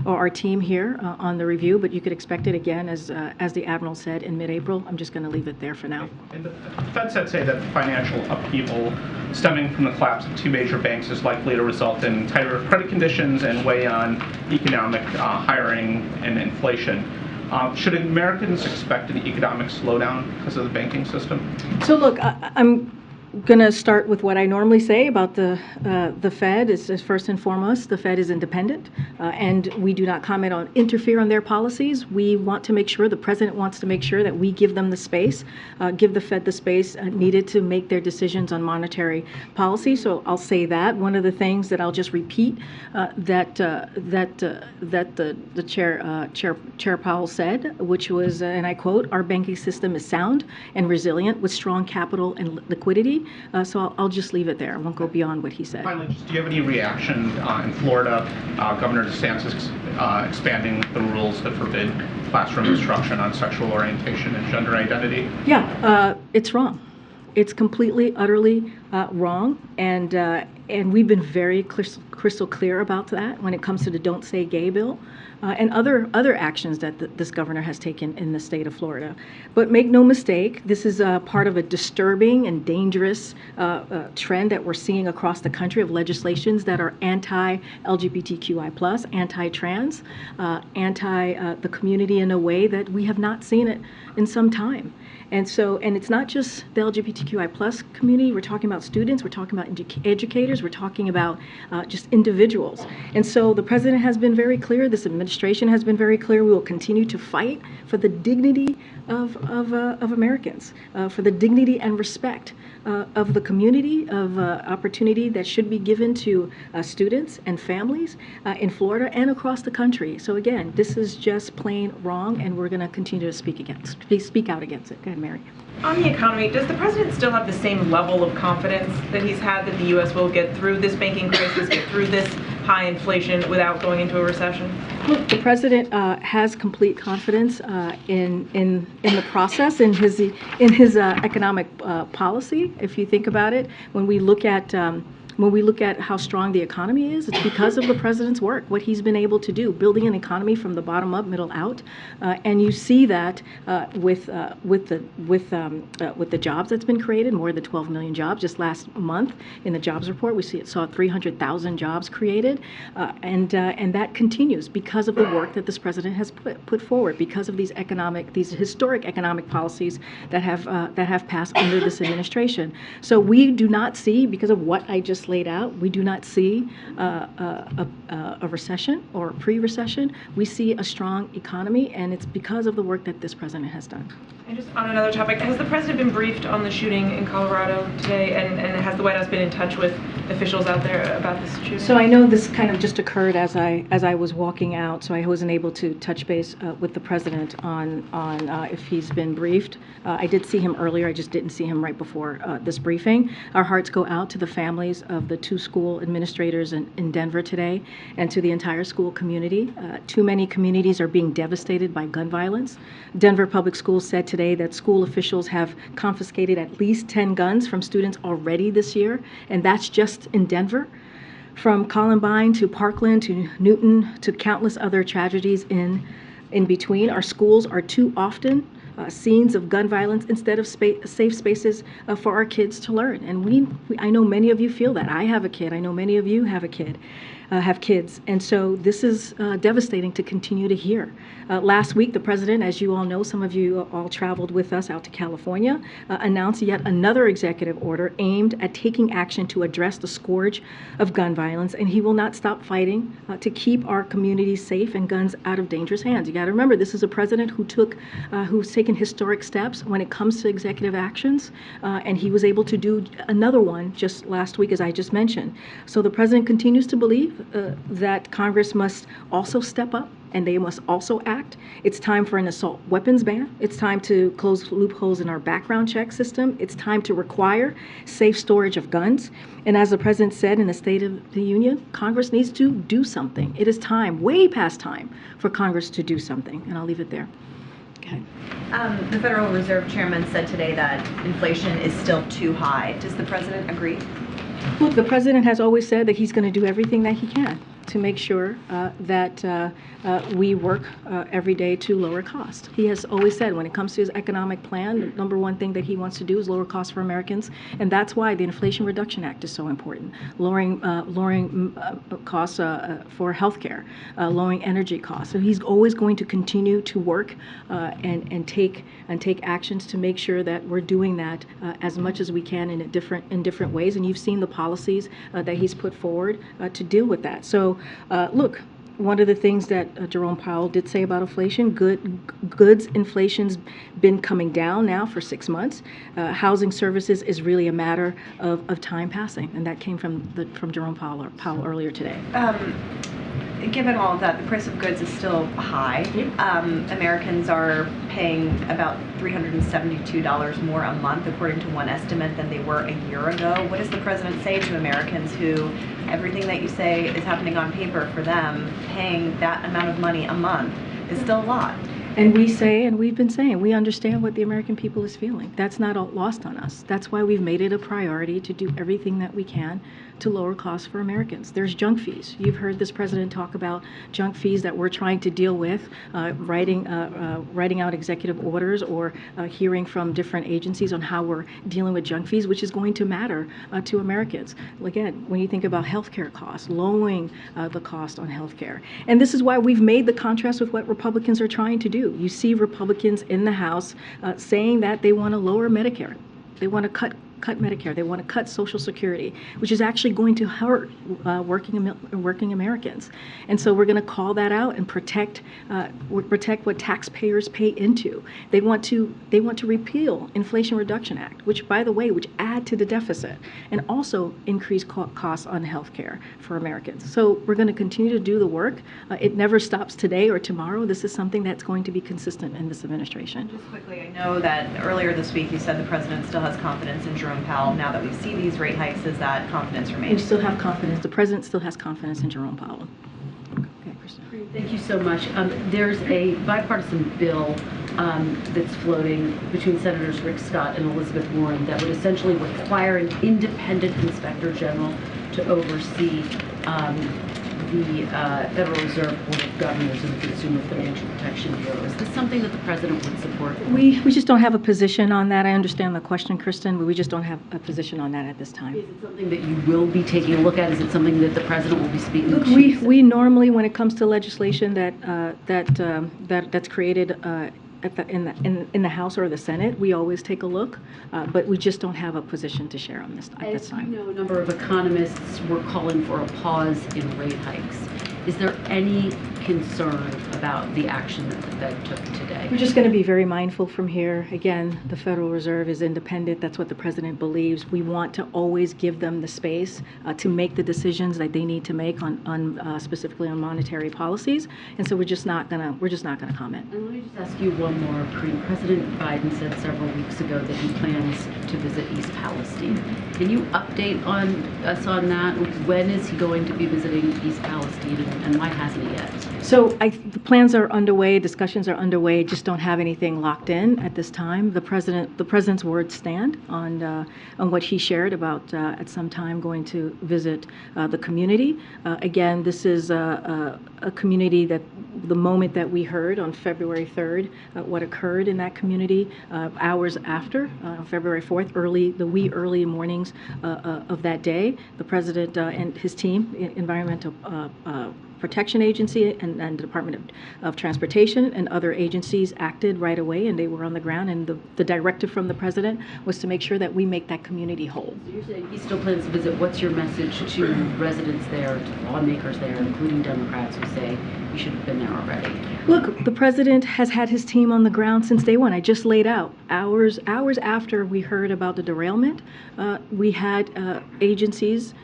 our team here on the review, but you could expect it again, as the Admiral said, in mid-April. I'm just going to leave it there for now. And the Fed said say that the financial upheaval stemming from the collapse of two major banks is likely to result in tighter credit conditions and weigh on economic hiring and inflation. Should Americans expect an economic slowdown because of the banking system? So look, going to start with what I normally say about the Fed. Is first and foremost, the Fed is independent, and we do not comment on, interfere on their policies. We want to make sure, the president wants to make sure that we give them the space, give the Fed the space needed to make their decisions on monetary policy. So I'll say that. One of the things that I'll just repeat that the Chair Powell said, which was, and I quote, "Our banking system is sound and resilient with strong capital and liquidity." So I'll just leave it there. I won't go beyond what he said. Finally, do you have any reaction in Florida, Governor DeSantis expanding the rules that forbid classroom instruction on sexual orientation and gender identity? Yeah, it's wrong. It's completely, utterly wrong, and we've been very crystal clear about that when it comes to the Don't Say Gay bill and other actions that this governor has taken in the state of Florida. But make no mistake, this is part of a disturbing and dangerous trend that we're seeing across the country of legislations that are anti-LGBTQI+, anti-trans, anti the community in a way that we have not seen it in some time. And it's not just the LGBTQI+ community. We're talking about students, we're talking about educators, we're talking about just individuals. And so the president has been very clear, this administration has been very clear, we will continue to fight for the dignity of Americans, for the dignity and respect of the community, of opportunity that should be given to students and families in Florida and across the country. So again, this is just plain wrong, and we're going to continue to speak out against it. Go ahead, Mary. On the economy, does the president still have the same level of confidence that he's had that the U.S. will get through this banking crisis, get through this high inflation without going into a recession? Look, the president has complete confidence in the process, in his economic policy. If you think about it, when we look at how strong the economy is, it's because of the president's work, what he's been able to do, building an economy from the bottom up, middle out, and you see that with the jobs that's been created, more than 12 million jobs just last month in the jobs report. We saw 300,000 jobs created, and that continues because of the work that this president has put forward, because of these historic economic policies that have passed under this administration. So we do not see, because of what I just laid out, we do not see a recession or pre-recession. We see a strong economy, and it's because of the work that this president has done. And just on another topic, has the president been briefed on the shooting in Colorado today, and has the White House been in touch with officials out there about this shooting? So I know this kind of just occurred as I was walking out, so I wasn't able to touch base with the president on if he's been briefed. I did see him earlier. I just didn't see him right before this briefing. Our hearts go out to the families of the 2 school administrators in Denver today, and to the entire school community. Too many communities are being devastated by gun violence. Denver Public Schools said today that school officials have confiscated at least 10 guns from students already this year, and that's just in Denver. From Columbine to Parkland to Newton to countless other tragedies in between, our schools are too often scenes of gun violence instead of safe spaces for our kids to learn. And I know many of you feel that. I have a kid. I know many of you have kids. And so this is devastating to continue to hear. Last week, the president, as you all know, some of you all traveled with us out to California, announced yet another executive order aimed at taking action to address the scourge of gun violence. And he will not stop fighting to keep our communities safe and guns out of dangerous hands. You got to remember, this is a president who's taken historic steps when it comes to executive actions, and he was able to do another one just last week, as I just mentioned. So the president continues to believe that Congress must also step up, and they must also act. It's time for an assault weapons ban. It's time to close loopholes in our background check system. It's time to require safe storage of guns. And as the president said in the State of the Union, Congress needs to do something. It is time, way past time, for Congress to do something. And I'll leave it there. Okay. The Federal Reserve Chairman said today that inflation is still too high. Does the president agree? Look, the president has always said that he's going to do everything that he can to make sure that we work every day to lower cost. He has always said when it comes to his economic plan, the number one thing that he wants to do is lower costs for Americans, and that's why the Inflation Reduction Act is so important. Lowering costs for healthcare, lowering energy costs. So he's always going to continue to work and take actions to make sure that we're doing that as much as we can in different ways. And you've seen the policies that he's put forward to deal with that. So look, one of the things that Jerome Powell did say about inflation, goods inflation's been coming down now for 6 months. Housing services is really a matter of time passing, and that came from Jerome Powell earlier today. Given all of that, the price of goods is still high. Americans are paying about $372 more a month, according to one estimate, than they were a year ago. What does the president say to Americans who everything that you say is happening on paper for them, paying that amount of money a month is still a lot? And we say, and we've been saying, we understand what the American people is feeling. That's not lost on us. That's why we've made it a priority to do everything that we can to lower costs for Americans. There's junk fees. You've heard this president talk about junk fees that we're trying to deal with, writing out executive orders or hearing from different agencies on how we're dealing with junk fees, which is going to matter to Americans. Again, when you think about healthcare costs, lowering the cost on healthcare. And this is why we've made the contrast with what Republicans are trying to do. You see Republicans in the House saying that they want to lower Medicare. They want to cut Medicare. They want to cut Social Security, which is actually going to hurt working Americans. And so we're going to call that out and protect what taxpayers pay into. They want to repeal Inflation Reduction Act, which, by the way, which add to the deficit and also increase costs on health care for Americans. So we're going to continue to do the work. It never stops today or tomorrow. This is something that's going to be consistent in this administration. Just quickly, I know that earlier this week you said the president still has confidence in Jerome Powell. Now that we see these rate hikes, does that confidence remain? We still have confidence. The president still has confidence in Jerome Powell. Okay, Kristen. Thank you so much. There's a bipartisan bill that's floating between Senators Rick Scott and Elizabeth Warren that would essentially require an independent inspector general to oversee the Federal Reserve Board of Governors and the Consumer Financial Protection Bureau. Is this something that the president would support? We just don't have a position on that. I understand the question, Kristen, but we just don't have a position on that at this time. Is it something that you will be taking a look at? Is it something that the president will be speaking Look, to? we normally, when it comes to legislation that's created in the House or the Senate, we always take a look, but we just don't have a position to share on this at this time. As you know, a number of economists were calling for a pause in rate hikes. Is there any concern about the action that the Fed took today? We're just going to be very mindful from here. Again, the Federal Reserve is independent. That's what the president believes. We want to always give them the space to make the decisions that they need to make on specifically on monetary policies. And so we're just not going to comment. And let me just ask you one more, Karine. President Biden said several weeks ago that he plans to visit East Palestine. Can you update us on that? When is he going to be visiting East Palestine, and why hasn't he yet? So the plans are underway, discussions are underway, just don't have anything locked in at this time. The president's words stand on what he shared about at some time going to visit the community. Again, this is a community that the moment that we heard on February 3rd, what occurred in that community hours after, February 4th, the wee early mornings of that day, the president and his team, Environmental Protection Agency and the Department of Transportation and other agencies acted right away, and they were on the ground, and the directive from the president was to make sure that we make that community whole. So you're saying he still plans to visit. What's your message to residents there, to lawmakers there, including Democrats who say you should have been there already? Look, the president has had his team on the ground since day one. I just laid out hours after we heard about the derailment. We had agencies,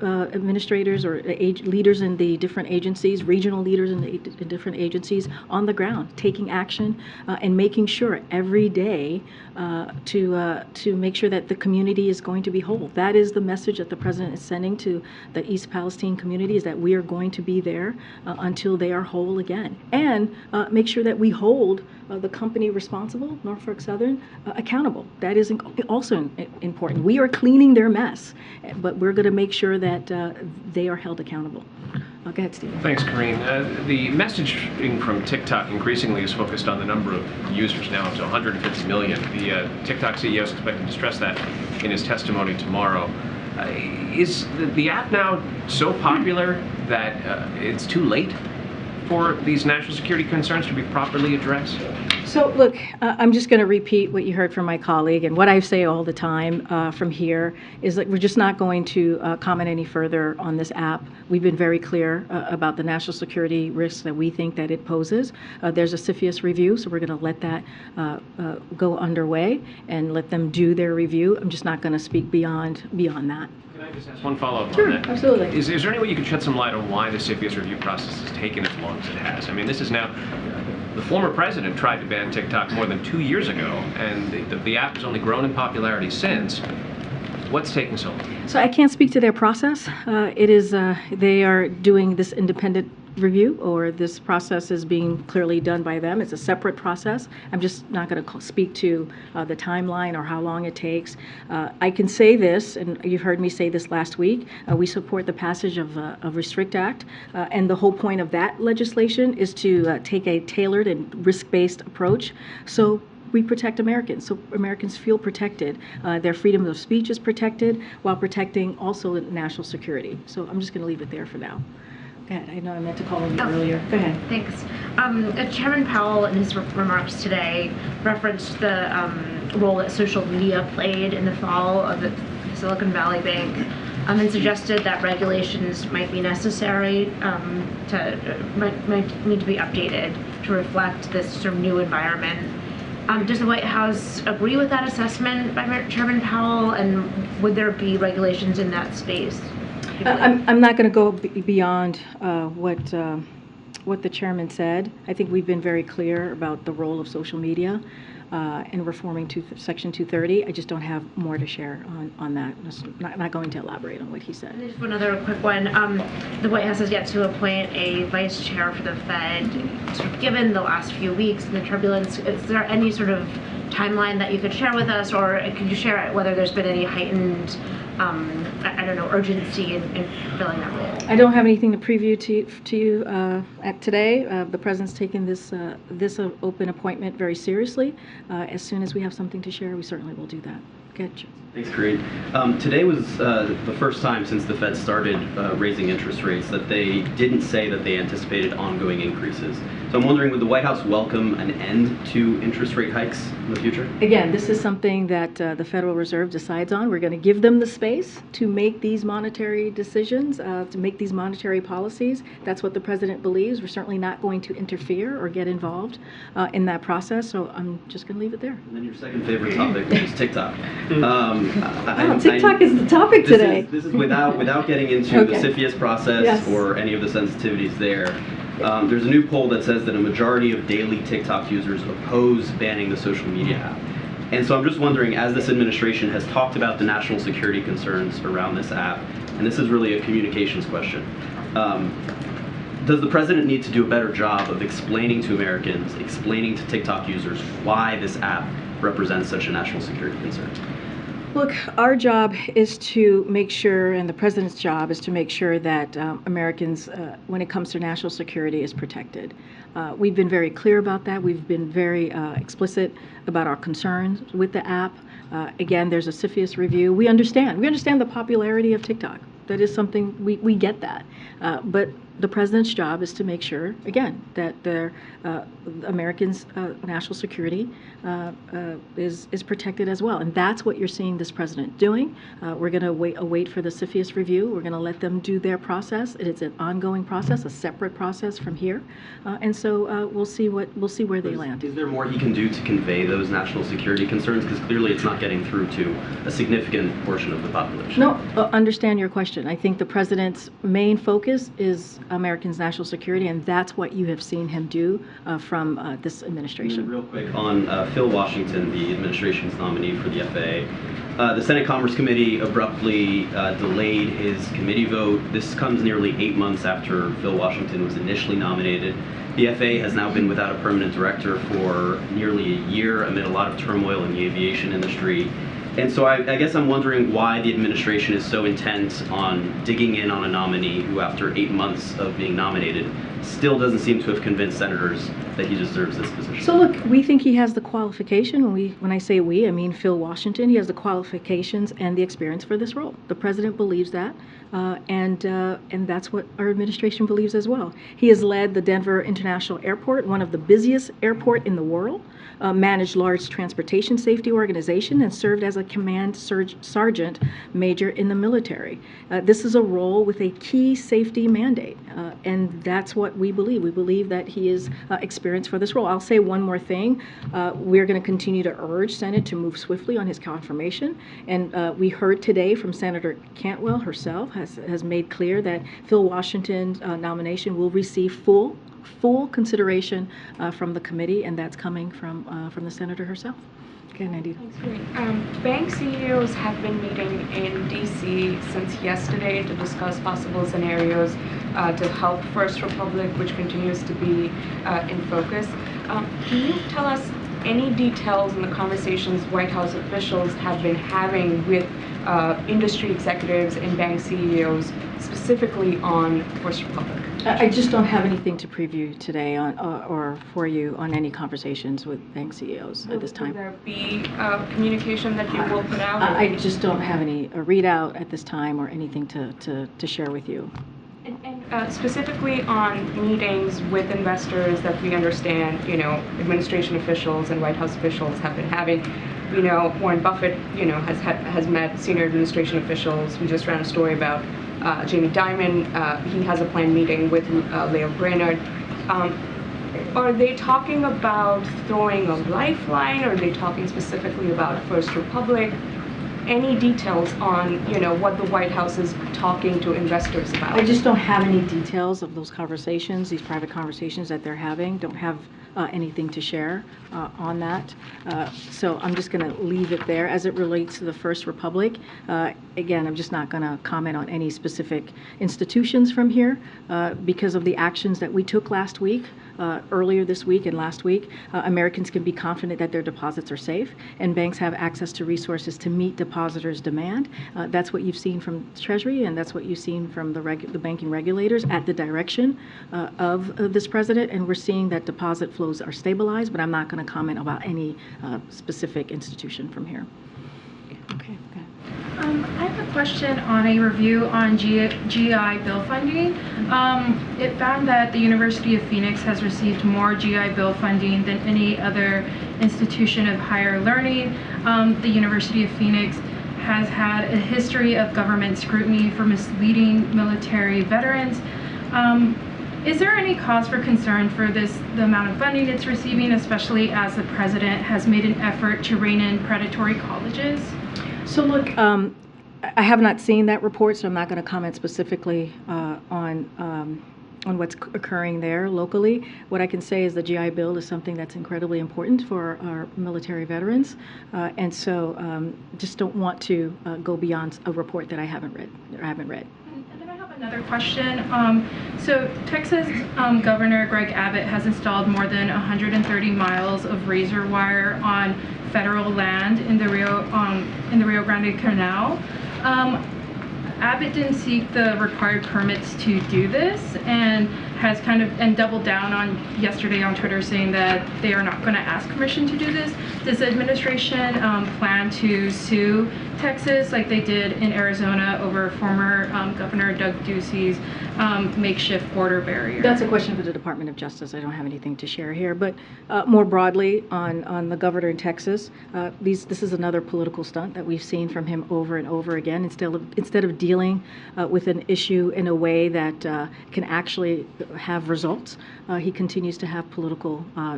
administrators or leaders in the different agencies, regional leaders in the different agencies on the ground, taking action and making sure every day to make sure that the community is going to be whole. That is the message that the president is sending to the East Palestine community, is that we are going to be there until they are whole again, and make sure that we hold the company responsible, Norfolk Southern, accountable. That is also important. We are cleaning their mess, but we're going to make sure that they are held accountable. Go ahead, Steve. Thanks, Karine. The messaging from TikTok increasingly is focused on the number of users now up to 150 million. The TikTok CEO is expected to stress that in his testimony tomorrow. Is the app now so popular that it's too late for these national security concerns to be properly addressed? So look, I'm just going to repeat what you heard from my colleague, and what I say all the time from here is that we're just not going to comment any further on this app. We've been very clear about the national security risks that we think that it poses. There's a CFIUS review, so we're going to let that go underway and let them do their review. I'm just not going to speak beyond that. Can I just ask one follow-up Sure, on that? absolutely. Is there any way you could shed some light on why the CFIUS review process has taken as long as it has? I mean, this is now, the former president tried to ban TikTok more than 2 years ago, and the app has only grown in popularity since. What's taking so long? So I can't speak to their process. They are doing this independent review, or this process is being clearly done by them. It's a separate process. I'm just not going to speak to the timeline or how long it takes. I can say this, and you've heard me say this last week, we support the passage of Restrict Act, and the whole point of that legislation is to take a tailored and risk-based approach. So we protect Americans, so Americans feel protected. Their freedom of speech is protected while protecting also national security. So I'm just going to leave it there for now. Go ahead. I know I meant to call on you earlier. Go ahead. Thanks. Chairman Powell, in his remarks today, referenced the role that social media played in the fall of the Silicon Valley Bank, and suggested that regulations might be necessary, might need to be updated to reflect this sort of new environment. Does the White House agree with that assessment by Chairman Powell, and would there be regulations in that space? I'm not going to go beyond what the chairman said. I think we've been very clear about the role of social media in reforming Section 230. I just don't have more to share on that. I'm not going to elaborate on what he said. Just one other quick one. The White House has yet to appoint a vice chair for the Fed. Sort of given the last few weeks and the turbulence, is there any sort of timeline that you could share with us, or could you share whether there's been any heightened I don't know, urgency in filling that role? I don't have anything to preview to you at today. The president's taken this open appointment very seriously. As soon as we have something to share, we certainly will do that. Good. Thanks, Karine. Today was the first time since the Fed started raising interest rates that they didn't say that they anticipated ongoing increases. So I'm wondering, would the White House welcome an end to interest rate hikes in the future? Again, this is something that the Federal Reserve decides on. We're going to give them the space to make these monetary decisions, to make these monetary policies. That's what the president believes. We're certainly not going to interfere or get involved in that process. So I'm just going to leave it there. And then your second favorite topic, which is TikTok. TikTok is the topic today. This is without getting into Okay. the CFIUS process Yes. or any of the sensitivities there. There's a new poll that says that a majority of daily TikTok users oppose banning the social media app. And so I'm just wondering, as this administration has talked about the national security concerns around this app, and this is really a communications question, does the president need to do a better job of explaining to Americans, explaining to TikTok users why this app represents such a national security concern? Look, our job is to make sure, and the president's job is to make sure that Americans, when it comes to national security, is protected. We've been very clear about that. We've been very explicit about our concerns with the app. Again, there's a CFIUS review. We understand the popularity of TikTok. That is something, we get that. But the president's job is to make sure, again, that the Americans' national security is protected as well. And that's what you're seeing this president doing. We're going to wait for the CFIUS review. We're going to let them do their process. It is an ongoing process, a separate process from here. And so we'll see where they land. Is there more he can do to convey those national security concerns? Because clearly it's not getting through to a significant portion of the population. No, understand your question. I think the president's main focus is Americans' national security, and that's what you have seen him do from this administration. And real quick on Phil Washington, the administration's nominee for the FAA. The Senate Commerce Committee abruptly delayed his committee vote. This comes nearly 8 months after Phil Washington was initially nominated. The FAA has now been without a permanent director for nearly a year amid a lot of turmoil in the aviation industry. And so I guess I'm wondering why the administration is so intent on digging in on a nominee who, after 8 months of being nominated, still doesn't seem to have convinced senators that he deserves this position. So look, we think he has the qualification. When I say we, I mean Phil Washington. He has the qualifications and the experience for this role. The president believes that, and that's what our administration believes as well. He has led the Denver International Airport, one of the busiest airport in the world, managed large transportation safety organization, and served as a command sergeant major in the military. This is a role with a key safety mandate, and that's what we believe. We believe that he is experienced for this role. I'll say one more thing. We're going to continue to urge Senate to move swiftly on his confirmation, and we heard today from Senator Cantwell herself has made clear that Phil Washington's nomination will receive full consideration from the committee, and that's coming from the senator herself. Okay, Nandita. Thanks, Karine. Bank CEOs have been meeting in D.C. since yesterday to discuss possible scenarios to help First Republic, which continues to be in focus. Can you tell us any details in the conversations White House officials have been having with industry executives and bank CEOs, specifically on First Republic? I just don't have anything to preview today on or for you on any conversations with bank CEOs at this time. Will there be communication that you will put out? I just don't have any readout at this time or anything to share with you. And specifically on meetings with investors that we understand, administration officials and White House officials have been having. We know Warren Buffett, has met senior administration officials. We just ran a story about Jamie Dimon. He has a planned meeting with Leo Brainerd. Are they talking about throwing a lifeline? Are they talking specifically about First Republic? Any details on, what the White House is talking to investors about? I just don't have any details of those conversations, these private conversations that they're having. Don't have anything to share on that. So I'm just going to leave it there. As it relates to the First Republic, again, I'm just not going to comment on any specific institutions from here because of the actions that we took last week. Earlier this week and last week, Americans can be confident that their deposits are safe, and banks have access to resources to meet depositors' demand. That's what you've seen from Treasury, and that's what you've seen from the banking regulators at the direction of this president. And we're seeing that deposit flows are stabilized, but I'm not going to comment about any specific institution from here. Okay. I have a question on a review on GI Bill funding. It found that the University of Phoenix has received more GI Bill funding than any other institution of higher learning. The University of Phoenix has had a history of government scrutiny for misleading military veterans. Is there any cause for concern for the amount of funding it's receiving, especially as the president has made an effort to rein in predatory colleges? So look, I have not seen that report, so I'm not going to comment specifically on what's occurring there locally. What I can say is the GI Bill is something that's incredibly important for our military veterans, and so just don't want to go beyond a report that I haven't read. And then I have another question. So Texas Governor Greg Abbott has installed more than 130 miles of razor wire on federal land in the Rio Grande Canal. Abbott didn't seek the required permits to do this, and has doubled down on yesterday on Twitter saying that they are not going to ask permission to do this. Does the administration plan to sue Texas like they did in Arizona over former Governor Doug Ducey's makeshift border barrier? That's a question for the Department of Justice. I don't have anything to share here. But more broadly on the governor in Texas, this is another political stunt that we've seen from him over and over again. Instead of dealing with an issue in a way that can actually have results, he continues to have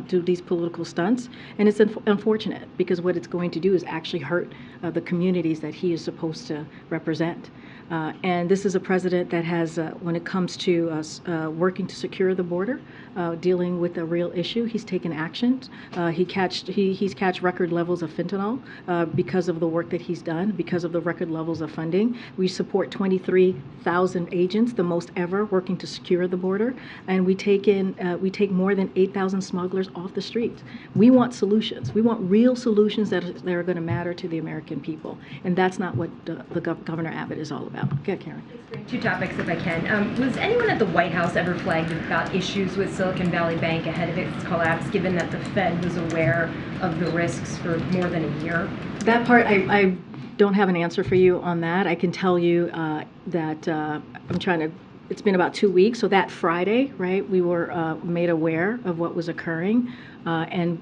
do these political stunts. And it's unfortunate because what it's going to do is actually hurt the communities that he is supposed to represent. And this is a president that has, when it comes to us working to secure the border, dealing with a real issue. He's taken action. He's catched record levels of fentanyl because of the work that he's done, because of the record levels of funding. We support 23,000 agents, the most ever, working to secure the border, and we take more than 8,000 smugglers off the streets. We want solutions. We want real solutions that are going to matter to the American people, and that's not what Governor Abbott is all about. Go ahead, Karen. Two topics, if I can. Was anyone at the White House ever flagged about issues with Silicon Valley Bank ahead of its collapse, given that the Fed was aware of the risks for more than a year? That part, I don't have an answer for you on that. I can tell you that it's been about 2 weeks, so that Friday, right, we were made aware of what was occurring, and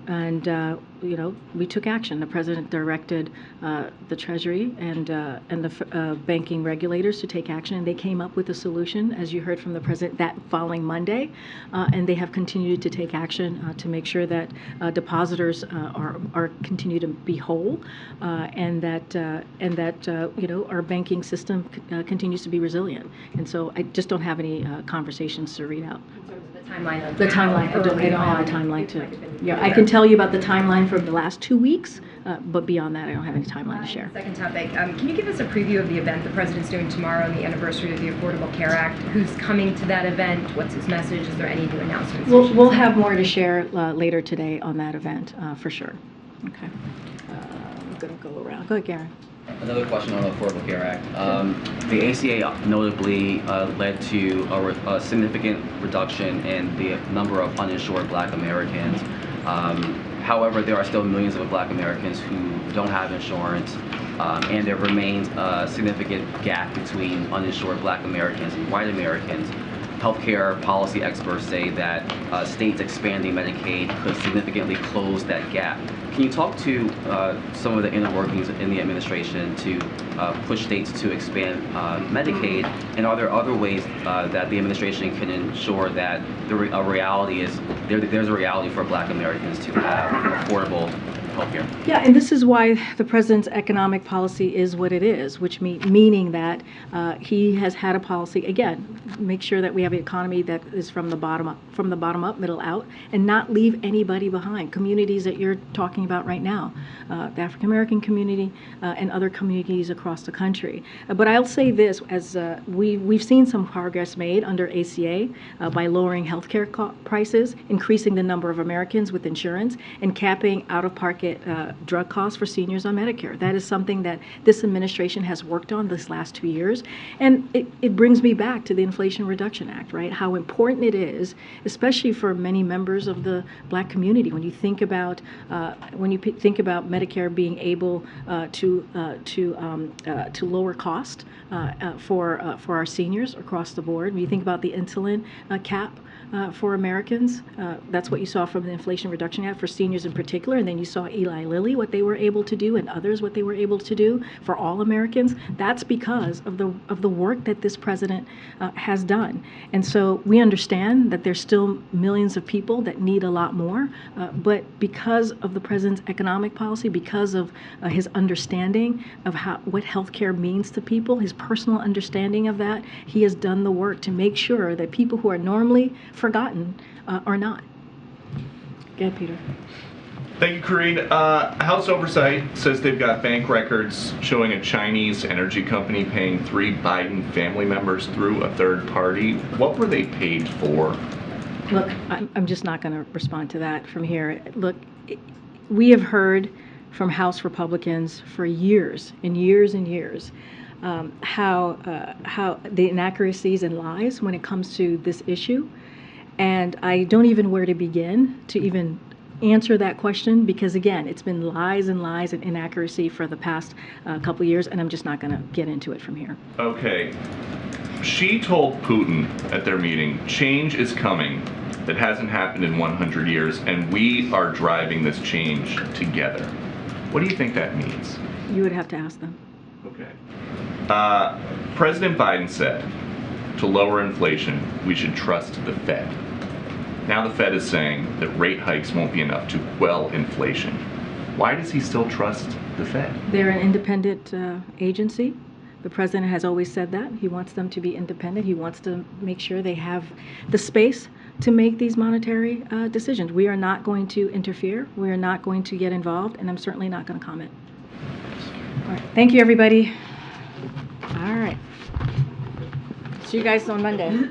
we took action. The president directed the Treasury and the banking regulators to take action, and they came up with a solution, as you heard from the president, that following Monday, and they have continued to take action to make sure that depositors are continue to be whole, and that our banking system continues to be resilient. And so I just don't have any conversations to read out. Timeline of the timeline. I don't have a timeline to. Yeah, I can tell you about the timeline from the last 2 weeks, but beyond that, I don't have any timeline to share. Second topic. Can you give us a preview of the event the president's doing tomorrow on the anniversary of the Affordable Care Act? Who's coming to that event? What's his message? Is there any new announcements? We'll have more to share later today on that event, for sure. Okay. I'm going to go around. Go ahead, Garen. Another question on the Affordable Care Act. The ACA notably led to a significant reduction in the number of uninsured Black Americans. However, there are still millions of Black Americans who don't have insurance, and there remains a significant gap between uninsured Black Americans and white Americans. Healthcare policy experts say that states expanding Medicaid could significantly close that gap. Can you talk to some of the inner workings in the administration to push states to expand Medicaid? And are there other ways that the administration can ensure that there's a reality for Black Americans to have affordable healthcare? Yeah, and this is why the president's economic policy is what it is, which meaning that he has had a policy, again, make sure that we have an economy that is from the bottom up, middle out, and not leave anybody behind. Communities that you're talking about right now, the African American community and other communities across the country. But I'll say this, as we've seen some progress made under ACA by lowering healthcare prices, increasing the number of Americans with insurance, and capping out-of-pocket drug costs for seniors on Medicare. That is something that this administration has worked on this last 2 years. And it brings me back to the Inflation Reduction Act, right? How important it is, especially for many members of the Black community. When you think about Medicare being able to lower cost for our seniors across the board. When you think about the insulin cap for Americans, that's what you saw from the Inflation Reduction Act for seniors in particular, and then you saw Eli Lilly, what they were able to do, and others what they were able to do for all Americans. That's because of the work that this president has done. And so we understand that there's still millions of people that need a lot more, but because of the president's economic policy, because of his understanding of what healthcare means to people, his personal understanding of that, he has done the work to make sure that people who are normally forgotten are not. Go ahead, Peter. Thank you, Karine. House Oversight says they've got bank records showing a Chinese energy company paying 3 Biden family members through a third party. What were they paid for? Look, I'm just not going to respond to that from here. Look, we have heard from House Republicans for years and years and years how the inaccuracies and lies when it comes to this issue. And I don't even know where to begin to even answer that question, because again, it's been lies and lies and inaccuracy for the past couple of years, and I'm just not going to get into it from here. Okay. She told Putin at their meeting, change is coming that hasn't happened in 100 years, and we are driving this change together. What do you think that means? You would have to ask them. Okay. President Biden said, to lower inflation, we should trust the Fed. Now the Fed is saying that rate hikes won't be enough to quell inflation. Why does he still trust the Fed? They're an independent agency. The president has always said that. He wants them to be independent. He wants to make sure they have the space to make these monetary decisions. We are not going to interfere. We are not going to get involved, and I'm certainly not going to comment. All right. Thank you, everybody. All right. See you guys on Monday.